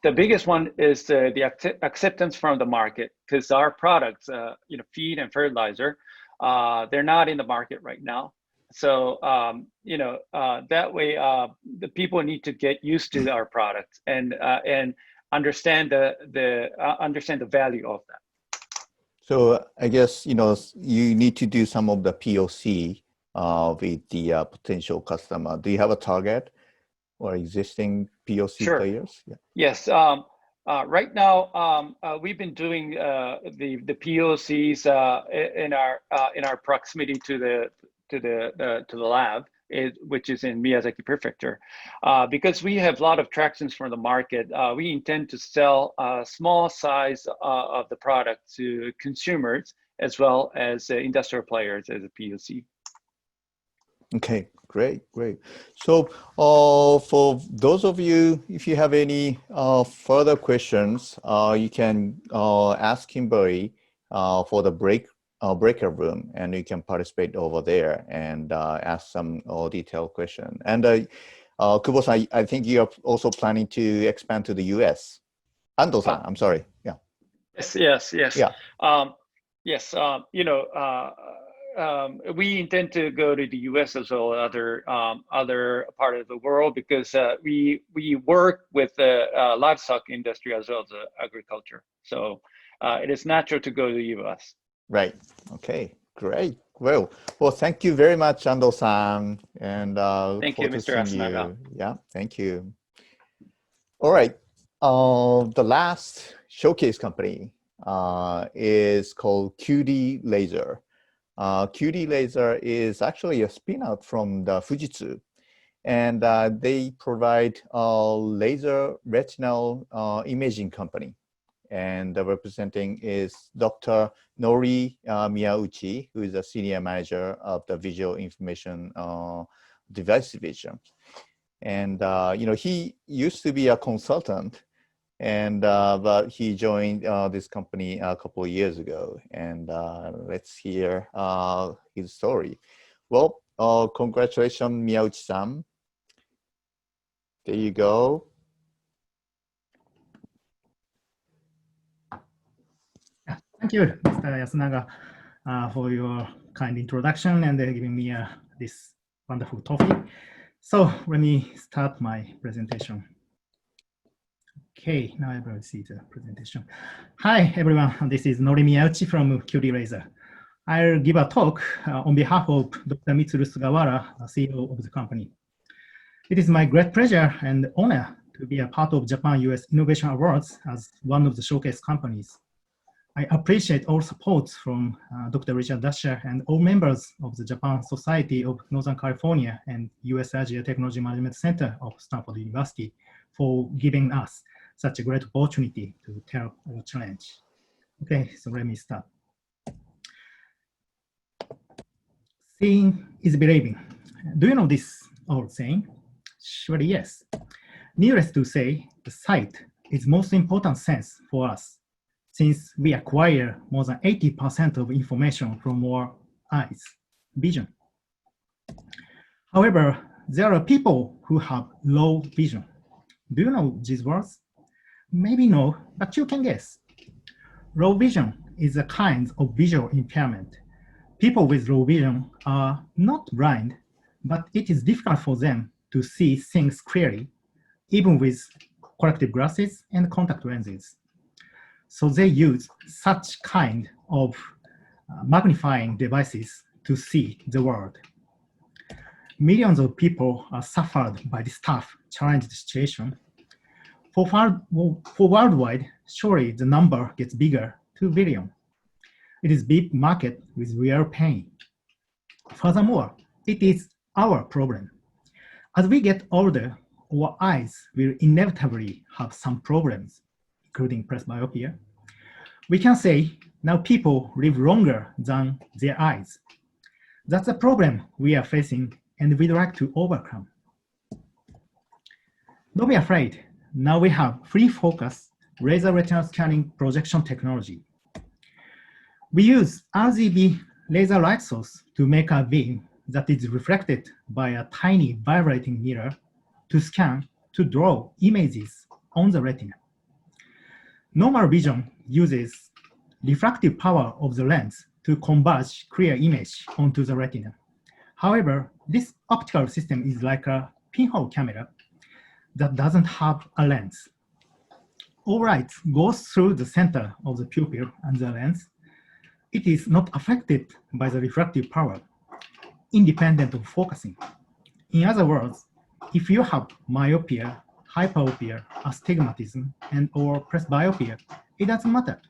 The biggest one is the acceptance from the market, because our products, you know, feed and fertilizer, they're not in the market right now. So, you know, that way, the people need to get used to our products and understand the value of that. So I guess, you know, you need to do some of the POC with the potential customer. Do you have a target or existing POC players? Yeah. Yes. Right now, we've been doing the POCs in our proximity to the lab, which is in Miyazaki Prefecture. Because we have a lot of tractions from the market, we intend to sell a small size of the product to consumers as well as industrial players as a POC. Okay, great. So for those of you, if you have any further questions, you can ask Kimberly for the breakout room, and you can participate over there and ask some detailed question. And Kubo-san, I think you're also planning to expand to the US. Ando-san, I'm sorry. Yeah. Yes. Yeah. Yes. You know, we intend to go to the US as well as other part of the world, because we work with the livestock industry as well as agriculture. So it is natural to go to the US. Right. Okay. Great. Well, thank you very much, Ando-san, and thank you, Mr. Asunaga. Yeah. Thank you. All right. The last showcase company is called QD Laser. QD Laser is actually a spin-out from the Fujitsu, and they provide a laser retinal imaging company. And representing is Dr. Nori Miyauchi, who is a senior manager of the Visual Information Device Division. And he used to be a consultant, and but he joined this company a couple of years ago. And let's hear his story. Well, congratulations, Miyauchi-san. There you go. Thank you, Mr. Yasunaga, for your kind introduction and giving me this wonderful topic. So let me start my presentation. Okay, now everyone sees the presentation. Hi, everyone. This is Nori Miyauchi from Curie Laser. I'll give a talk on behalf of Dr. Mitsuru Sugawara, CEO of the company. It is my great pleasure and honor to be a part of Japan-U.S. Innovation Awards as one of the showcase companies. I appreciate all support from Dr. Richard Dasher and all members of the Japan Society of Northern California and U.S. Asia Technology Management Center of Stanford University for giving us such a great opportunity to tell our challenge. Okay, so let me start. Seeing is believing. Do you know this old saying? Surely yes. Needless to say, the sight is most important sense for us, since we acquire more than 80% of information from our eyes, vision. However, there are people who have low vision. Do you know these words? Maybe no, but you can guess. Low vision is a kind of visual impairment. People with low vision are not blind, but it is difficult for them to see things clearly, even with corrective glasses and contact lenses. So they use such kind of magnifying devices to see the world. Millions of people are suffered by this tough, challenging situation. For worldwide, surely the number gets bigger, 2 billion. It is big market with real pain. Furthermore, it is our problem. As we get older, our eyes will inevitably have some problems, including presbyopia. We can say now people live longer than their eyes. That's a problem we are facing and we'd like to overcome. Don't be afraid. Now we have free focus laser retinal scanning projection technology. We use RGB laser light source to make a beam that is reflected by a tiny vibrating mirror to scan, to draw images on the retina. Normal vision uses refractive power of the lens to converge clear image onto the retina. However, this optical system is like a pinhole camera that doesn't have a lens. All light goes through the center of the pupil and the lens. It is not affected by the refractive power, independent of focusing. In other words, if you have myopia, hyperopia, astigmatism, and or presbyopia, it doesn't matter.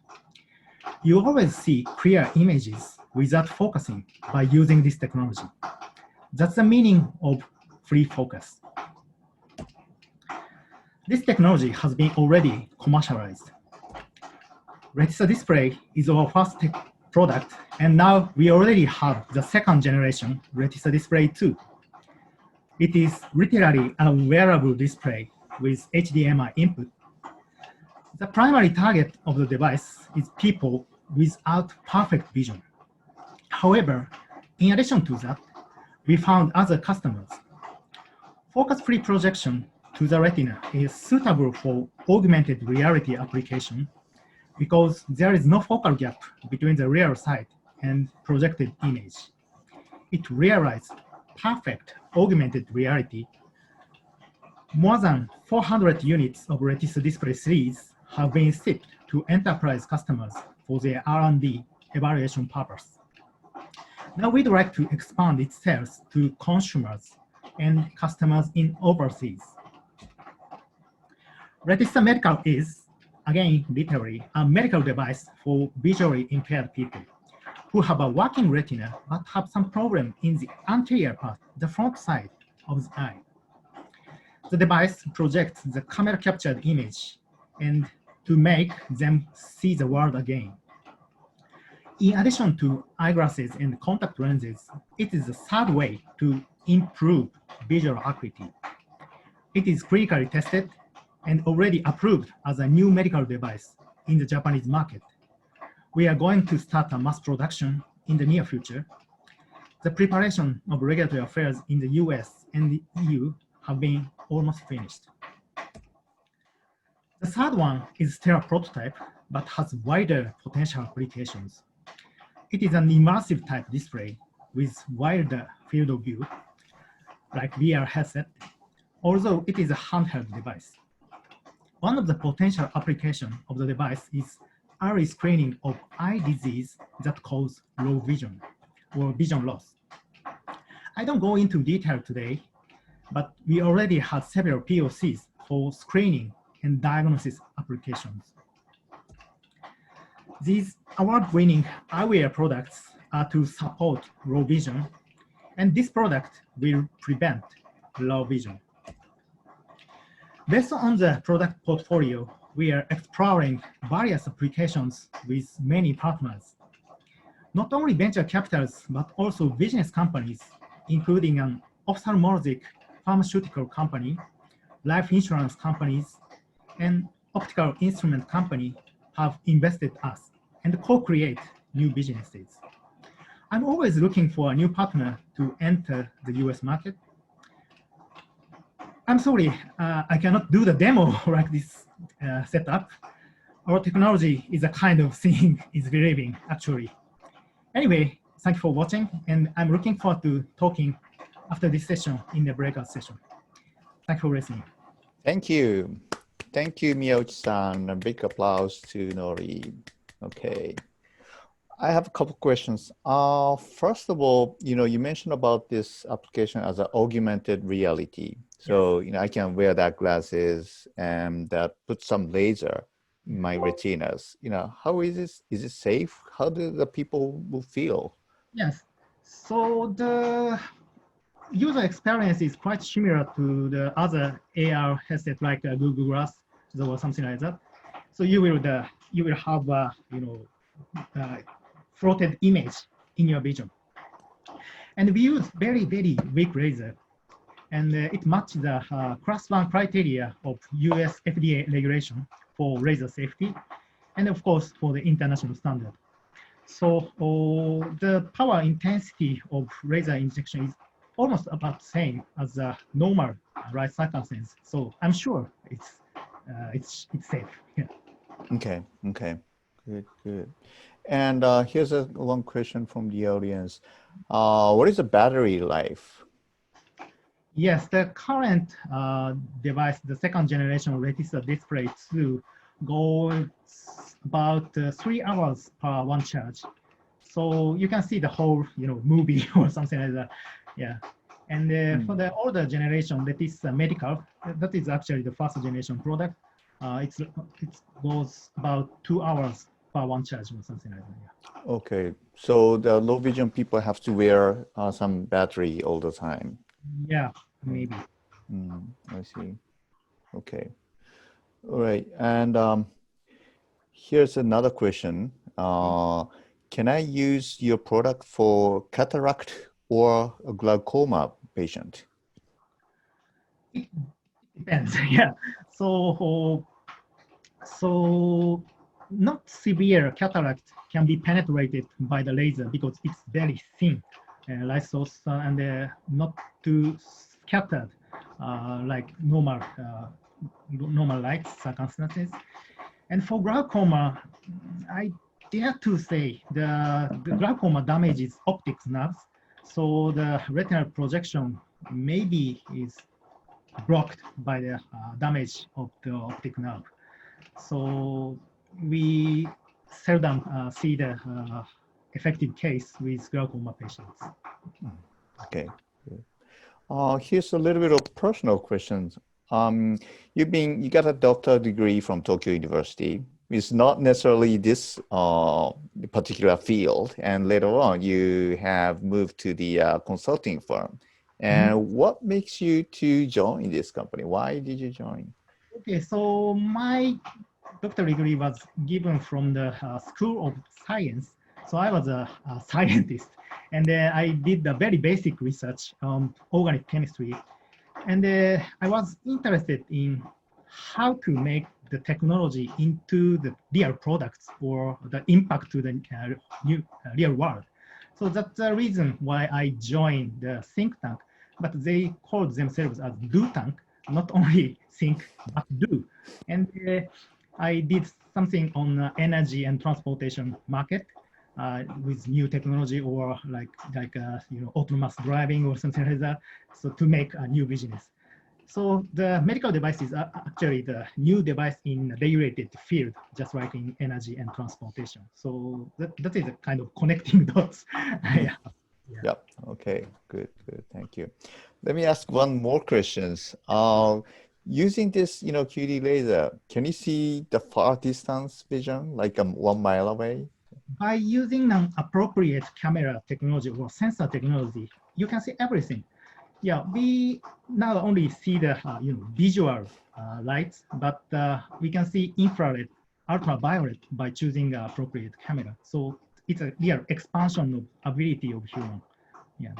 You always see clear images without focusing by using this technology. That's the meaning of free focus. This technology has been already commercialized. Retina display is our first product, and now we already have the second generation Retina display too. It is literally a wearable display with HDMI input. The primary target of the device is people without perfect vision. However, in addition to that, we found other customers. Focus-free projection to the retina is suitable for augmented reality application because there is no focal gap between the real sight and projected image. It realizes perfect augmented reality. More than 400 units of Retina display series have been shipped to enterprise customers for their R&D evaluation purpose. Now we'd like to expand its sales to consumers and customers in overseas. Retina Medical is, again, literally a medical device for visually impaired people who have a working retina but have some problem in the anterior part, the front side of the eye. The device projects the camera captured image and to make them see the world again. In addition to eyeglasses and contact lenses, it is the third way to improve visual acuity. It is clinically tested and already approved as a new medical device in the Japanese market. We are going to start a mass production in the near future. The preparation of regulatory affairs in the US and the EU have been almost finished. The third one is still a prototype, but has wider potential applications. It is an immersive type display with wider field of view, like VR headset, although it is a handheld device. One of the potential applications of the device is early screening of eye disease that cause low vision or vision loss. I don't go into detail today, but we already had several POCs for screening and diagnosis applications. These award-winning eyewear products are to support low vision, and this product will prevent low vision. Based on the product portfolio, we are exploring various applications with many partners. Not only venture capitals, but also business companies, including an ophthalmologic pharmaceutical company, life insurance companies, and optical instrument company have invested us and co-create new businesses. I'm always looking for a new partner to enter the US market. I'm sorry, I cannot do the demo like this setup. Our technology is a kind of seeing is believing, actually. Anyway, thank you for watching, and I'm looking forward to talking after this session in the breakout session. Thank you for listening. Thank you. Thank you, Miyauchi-san. A big applause to Nori. Okay. I have a couple questions. First of all, you mentioned about this application as an augmented reality. So, I can wear that glasses and that put some laser in my retinas. How is this? Is it safe? How do the people will feel? Yes. So the user experience is quite similar to the other AR headset like Google Glass or something like that. So you will have floated image in your vision, and we use very weak laser, and it matches the class 1 criteria of US FDA regulation for laser safety, and of course for the international standard. So the power intensity of laser injection is almost about the same as the normal light circumstance. So I'm sure it's safe. Yeah. Okay. Good. And here's a long question from the audience. What is the battery life? Yes, the current device, the second generation Retina Display 2, goes about 3 hours per one charge. So you can see the whole, movie or something like that. Yeah. And for the older generation, that is medical, that is actually the first generation product. It goes about 2 hours per one charge or something like that. Yeah. Okay, so the low vision people have to wear some battery all the time. Yeah, maybe. I see. Okay. All right. And here's another question. Can I use your product for cataract or a glaucoma patient? It depends. Yeah. So not severe cataract can be penetrated by the laser because it's very thin light source and not too scattered like normal light circumstances. And for glaucoma, I dare to say the glaucoma damages optic nerves, so the retinal projection maybe is blocked by the damage of the optic nerve. So we seldom see the effective case with glaucoma patients. Okay. Here's a little bit of personal questions. You got a doctoral degree from Tokyo University. It's not necessarily this particular field, and later on you have moved to the consulting firm. And what makes you to join this company? Why did you join? Okay, so my doctoral degree was given from the School of Science. So I was a scientist, and I did the very basic research on organic chemistry. And I was interested in how to make the technology into the real products or the impact to the real world. So that's the reason why I joined the think tank, but they called themselves as do tank, not only think, but do. And I did something on energy and transportation market with new technology or like autonomous driving or something like that. So to make a new business. So the medical devices are actually the new device in a regulated field, just like in energy and transportation. So that is a kind of connecting dots. Yeah. Yep. Okay. Good. Good. Thank you. Let me ask one more question. Using this, QD laser, can you see the far distance vision, like 1 mile away? By using an appropriate camera technology or sensor technology, you can see everything. Yeah, we not only see the visual lights, but we can see infrared, ultraviolet by choosing the appropriate camera. So it's a real expansion of ability of human. Yeah.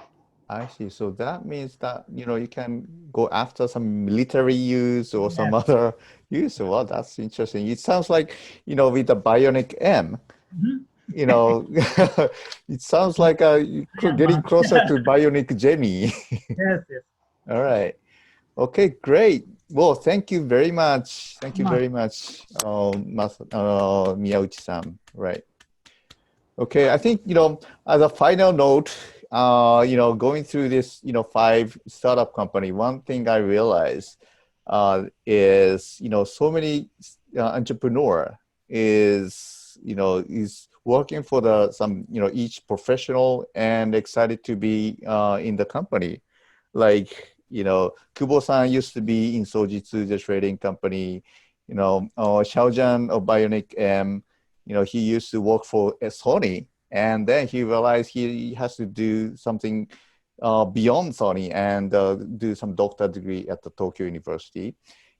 I see. So that means that you can go after some military use or some other use. Well, that's interesting. It sounds like with the Bionic M. It sounds like getting closer to Bionic Jamie. Yes. All right. Okay, great. Well, thank you very much. Thank you very much, Miyauchi-san. Right. Okay, I think, as a final note, going through this, 5 startup company, one thing I realized is, so many entrepreneur is working for some each professional and excited to be in the company. Like, Kubo-san used to be in Sojitsu, the trading company. Xiaojian of Bionic M, he used to work for Sony, and then he realized he has to do something beyond Sony and do some doctorate degree at the Tokyo University.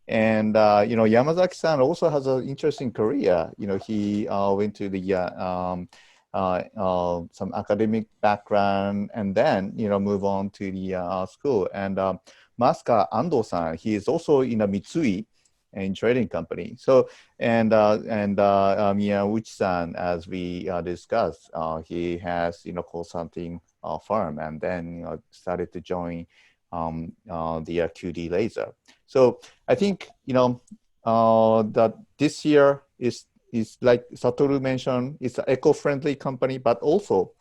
And Yamazaki-san also has an interesting career. He went to the some academic background and then move on to the school. And Masuka Ando-san, he is also in a Mitsui and trading company. So and Miyauchi-san, as we discussed, he has consulting firm and then started to join the QD laser. So I think that this year is like Satoru mentioned, it's an eco-friendly company, but also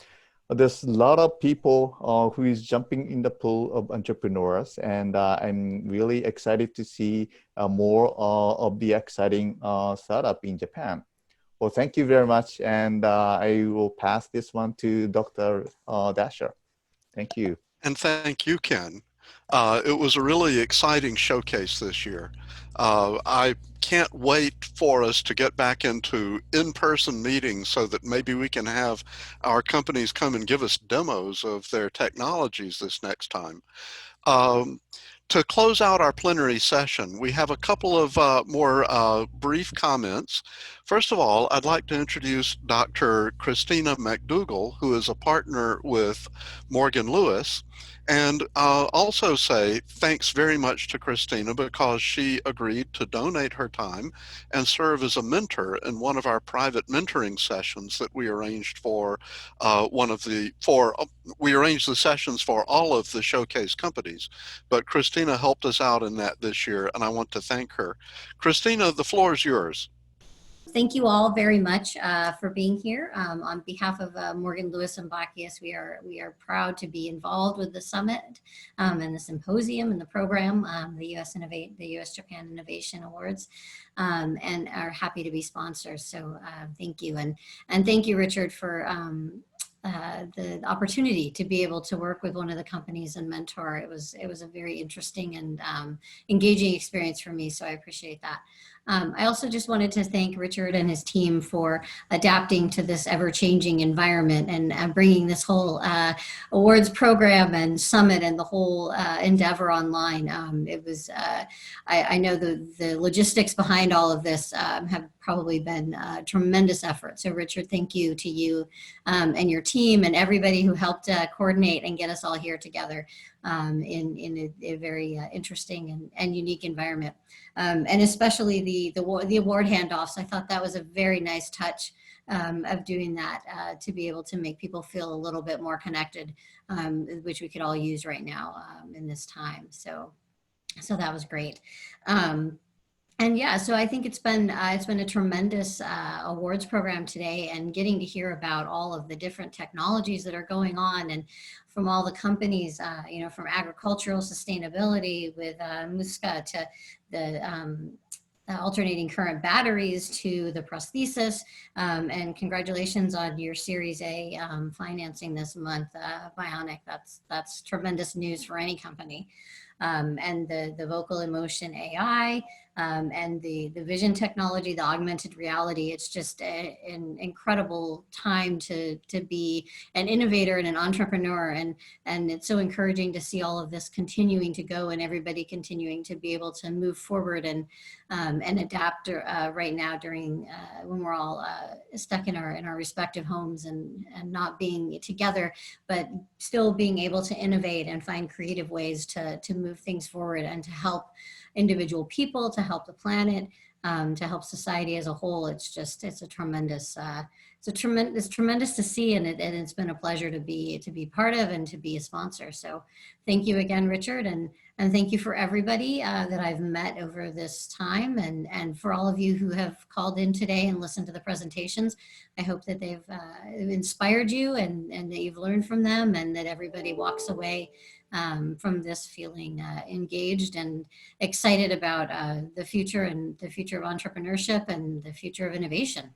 there's a lot of people who is jumping in the pool of entrepreneurs, and I'm really excited to see more of the exciting startup in Japan. Well, thank you very much, and I will pass this one to Dr. Dasher. Thank you. And thank you, Ken. It was a really exciting showcase this year. I can't wait for us to get back into in-person meetings so that maybe we can have our companies come and give us demos of their technologies this next time. To close out our plenary session, we have a couple of more brief comments. First of all, I'd like to introduce Dr. Christina Mcdougall, who is a partner with Morgan Lewis, and also say thanks very much to Christina because she agreed to donate her time and serve as a mentor in one of our private mentoring sessions that we arranged for we arranged the sessions for all of the showcase companies, but Christina helped us out in that this year, and I want to thank her. Christina, the floor is yours. Thank you all very much for being here. On behalf of Morgan Lewis and Bacchius, we are proud to be involved with the summit and the symposium and the program, the U.S. Japan Innovation Awards, and are happy to be sponsors. So thank you, and thank you, Richard, for the opportunity to be able to work with one of the companies and mentor. It was a very interesting and engaging experience for me, so I appreciate that. I also just wanted to thank Richard and his team for adapting to this ever-changing environment and bringing this whole awards program and summit and the whole endeavor online. It was, I know the logistics behind all of this have probably been a tremendous effort. So Richard, thank you to you and your team and everybody who helped coordinate and get us all here together in a very interesting and unique environment. And especially the award handoffs. I thought that was a very nice touch of doing that to be able to make people feel a little bit more connected, which we could all use right now in this time. So that was great. And yeah, so I think it's been a tremendous awards program today, and getting to hear about all of the different technologies that are going on, and from all the companies, you know, from agricultural sustainability with Musca to the alternating current batteries to the prosthesis, and congratulations on your Series A financing this month, Bionic. That's tremendous news for any company. And the vocal emotion AI, and the vision technology, the augmented reality. It's just an incredible time to be an innovator and an entrepreneur. And it's so encouraging to see all of this continuing to go, and everybody continuing to be able to move forward and adapt right now during when we're all stuck in our respective homes and not being together, but still being able to innovate and find creative ways to move things forward and to help individual people, to help the planet, to help society as a whole. It's a tremendous, it's tremendous to see, and it's been a pleasure to be part of and to be a sponsor. So thank you again, Richard, and thank you for everybody that I've met over this time, and for all of you who have called in today and listened to the presentations. I hope that they've inspired you and that you've learned from them, and that everybody walks away from this feeling engaged and excited about the future, and the future of entrepreneurship and the future of innovation.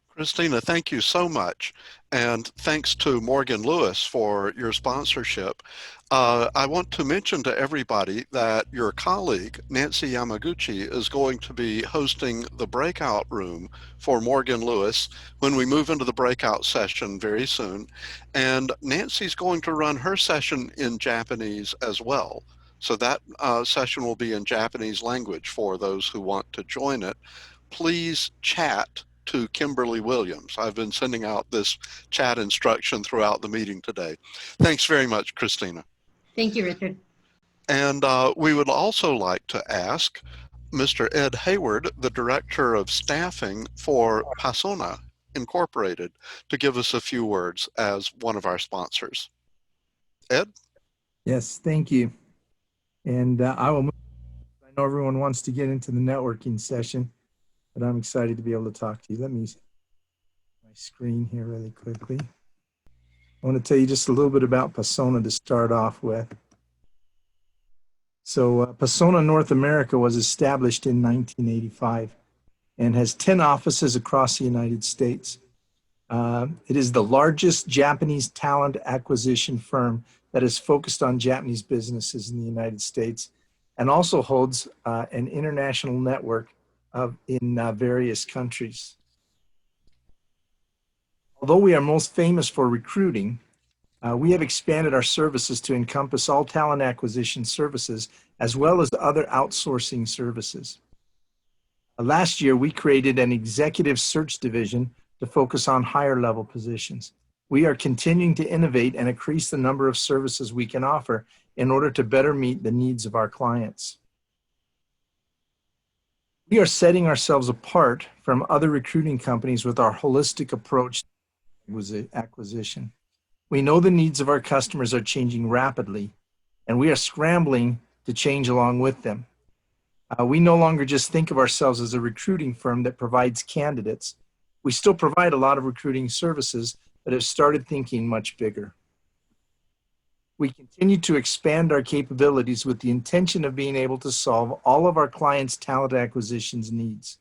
Christina, thank you so much. And thanks to Morgan Lewis for your sponsorship. I want to mention to everybody that your colleague, Nancy Yamaguchi, is going to be hosting the breakout room for Morgan Lewis when we move into the breakout session very soon. And Nancy's going to run her session in Japanese as well. So that session will be in Japanese language for those who want to join it. Please chat to Kimberly Williams. I've been sending out this chat instruction throughout the meeting today. Thanks very much, Christina. Thank you, Richard. And we would also like to ask Mr. Ed Hayward, the Director of Staffing for Pasona Incorporated, to give us a few words as one of our sponsors. Ed? Yes, thank you. And I will move. I know everyone wants to get into the networking session, but I'm excited to be able to talk to you. Let me my screen here really quickly. I want to tell you just a little bit about Pasona to start off with. So Pasona North America was established in 1985 and has 10 offices across the United States. It is the largest Japanese talent acquisition firm that is focused on Japanese businesses in the United States, and also holds an international network in various countries. Although we are most famous for recruiting, we have expanded our services to encompass all talent acquisition services, as well as other outsourcing services. Last year, we created an executive search division to focus on higher level positions. We are continuing to innovate and increase the number of services we can offer in order to better meet the needs of our clients. We are setting ourselves apart from other recruiting companies with our holistic approach to acquisition. We know the needs of our customers are changing rapidly, and we are scrambling to change along with them. We no longer just think of ourselves as a recruiting firm that provides candidates. We still provide a lot of recruiting services, but have started thinking much bigger. We continue to expand our capabilities with the intention of being able to solve all of our clients' talent acquisitions needs.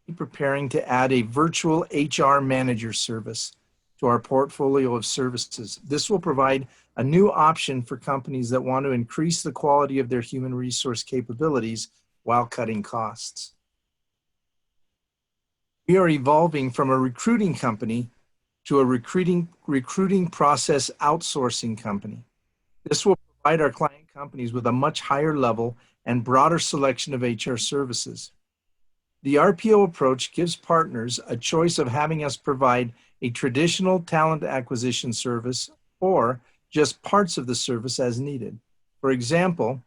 We're preparing to add a virtual HR manager service to our portfolio of services. This will provide a new option for companies that want to increase the quality of their human resource capabilities while cutting costs. We are evolving from a recruiting company to a recruiting process outsourcing company. This will provide our client companies with a much higher level and broader selection of HR services. The RPO approach gives partners a choice of having us provide a traditional talent acquisition service or just parts of the service as needed. For example,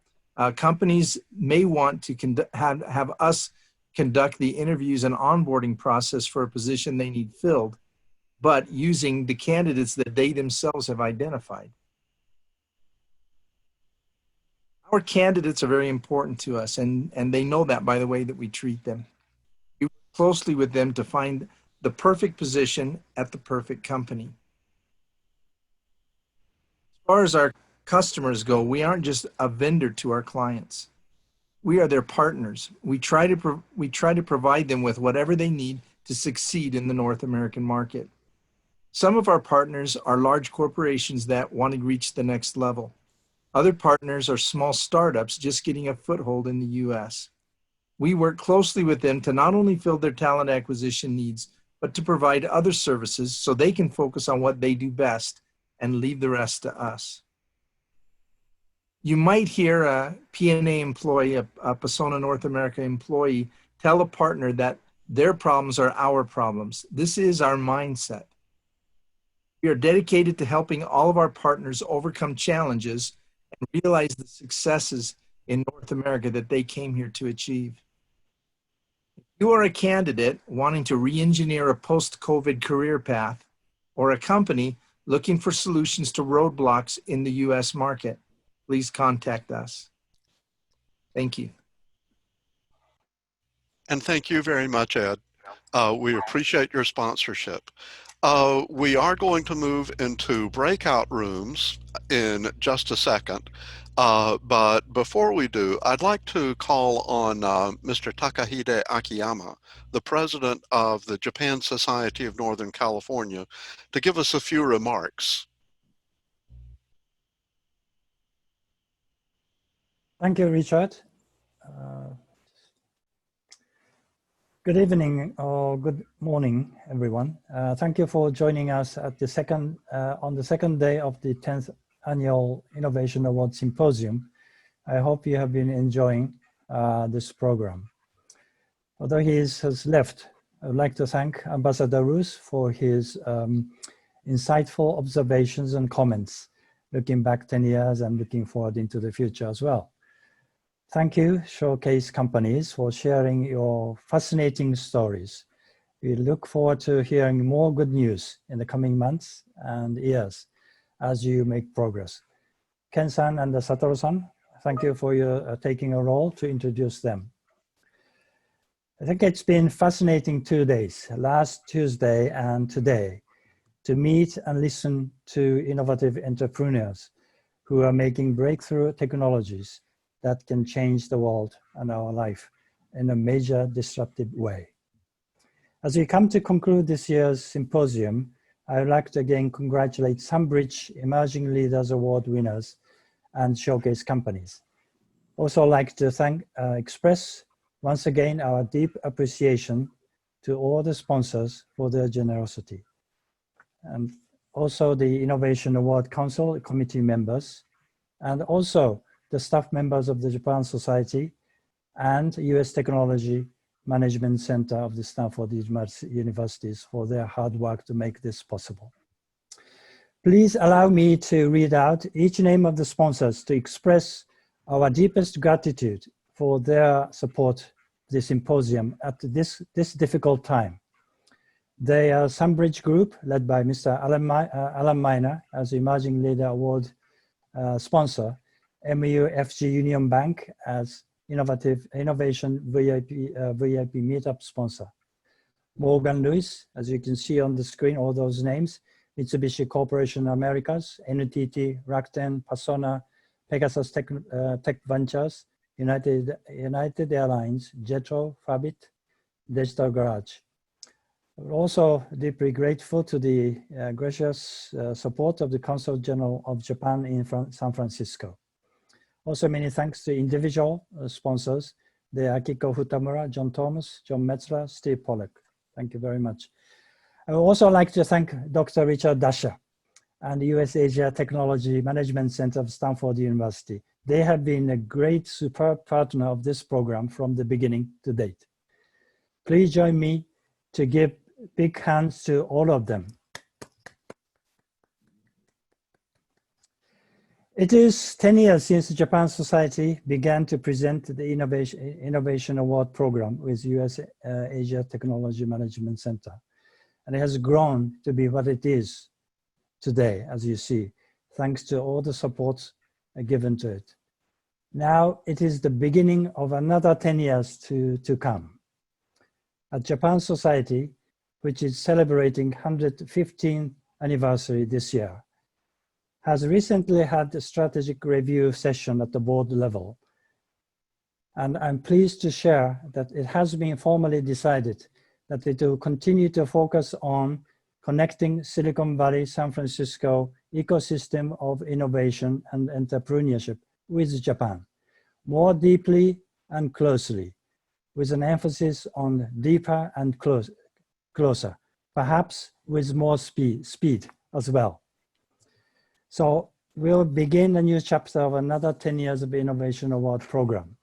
companies may want to have us conduct the interviews and onboarding process for a position they need filled, but using the candidates that they themselves have identified. Our candidates are very important to us, and they know that by the way that we treat them. We work closely with them to find the perfect position at the perfect company. As far as our customers go, we aren't just a vendor to our clients. We are their partners. We try to provide them with whatever they need to succeed in the North American market. Some of our partners are large corporations that want to reach the next level. Other partners are small startups just getting a foothold in the U.S. We work closely with them to not only fill their talent acquisition needs, but to provide other services so they can focus on what they do best and leave the rest to us. You might hear a P&A employee, a Persona North America employee, tell a partner that their problems are our problems. This is our mindset. We are dedicated to helping all of our partners overcome challenges and realize the successes in North America that they came here to achieve. If you are a candidate wanting to re-engineer a post-COVID career path, or a company looking for solutions to roadblocks in the U.S. market, please contact us. Thank you. And thank you very much, Ed. We appreciate your sponsorship. We are going to move into breakout rooms in just a second. But before we do, I'd like to call on Mr. Takahide Akiyama, the president of the Japan Society of Northern California, to give us a few remarks. Thank you, Richard. Good evening or good morning, everyone. Thank you for joining us at the on the second day of the 10th Annual Innovation Awards Symposium. I hope you have been enjoying this program. Although he has left, I would like to thank Ambassador Roos for his insightful observations and comments, looking back 10 years and looking forward into the future as well. Thank you, Showcase companies, for sharing your fascinating stories. We look forward to hearing more good news in the coming months and years as you make progress. Ken-san and Satoru-san, thank you for your taking a role to introduce them. I think it's been fascinating 2 days, last Tuesday and today, to meet and listen to innovative entrepreneurs who are making breakthrough technologies that can change the world and our life in a major disruptive way. As we come to conclude this year's symposium, I would like to again congratulate Sunbridge Emerging Leaders Award winners and showcase companies. Also like to express once again our deep appreciation to all the sponsors for their generosity. And also the Innovation Award Council committee members, and also the staff members of the Japan Society and U.S. Technology Management Center of the Stanford Universities for their hard work to make this possible. Please allow me to read out each name of the sponsors to express our deepest gratitude for their support of the symposium at this difficult time. They are Sunbridge Group, led by Mr. Alan Miner as Emerging Leader Award sponsor, MUFG Union Bank as Innovation VIP Meetup sponsor. Morgan Lewis, as you can see on the screen, all those names, Mitsubishi Corporation Americas, NTT, Rakuten, Persona, Pegasus Tech Ventures, United Airlines, Jetro, Fabit, Digital Garage. We're also deeply grateful to the gracious support of the Consul General of Japan in San Francisco. Also, many thanks to individual sponsors, the Akiko Futamura, John Thomas, John Metzler, Steve Pollack. Thank you very much. I would also like to thank Dr. Richard Dasher and the US Asia Technology Management Center of Stanford University. They have been a great, superb partner of this program from the beginning to date. Please join me to give big hands to all of them. It is 10 years since the Japan Society began to present the Innovation Award program with US Asia Technology Management Center. And it has grown to be what it is today, as you see, thanks to all the support given to it. Now it is the beginning of another 10 years to come. At Japan Society, which is celebrating 115th anniversary this year, has recently had a strategic review session at the board level. And I'm pleased to share that it has been formally decided that it will continue to focus on connecting Silicon Valley, San Francisco ecosystem of innovation and entrepreneurship with Japan, more deeply and closely, with an emphasis on deeper and closer, perhaps with more speed as well. So we'll begin a new chapter of another 10 years of Innovation Award program,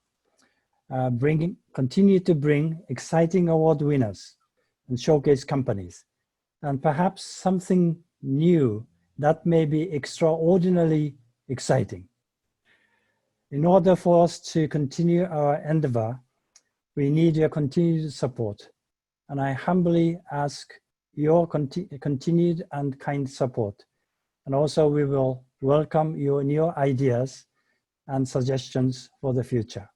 continue to bring exciting award winners and showcase companies, and perhaps something new that may be extraordinarily exciting. In order for us to continue our endeavor, we need your continued support, and I humbly ask your continued and kind support. And also we will welcome your new ideas and suggestions for the future.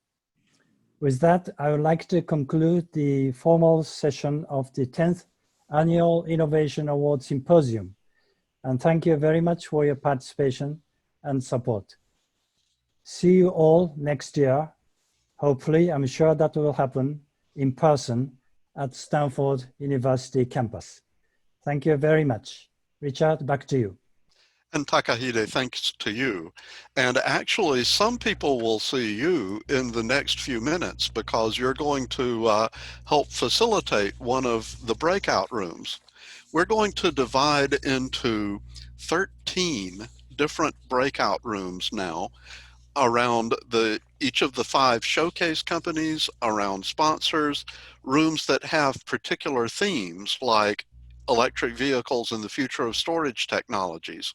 With that, I would like to conclude the formal session of the 10th Annual Innovation Award Symposium. And thank you very much for your participation and support. See you all next year. Hopefully, I'm sure that will happen in person at Stanford University campus. Thank you very much. Richard, back to you. And Takahide, thanks to you. And actually, some people will see you in the next few minutes because you're going to help facilitate one of the breakout rooms. We're going to divide into 13 different breakout rooms now around each of the 5 showcase companies, around sponsors, rooms that have particular themes like electric vehicles and the future of storage technologies.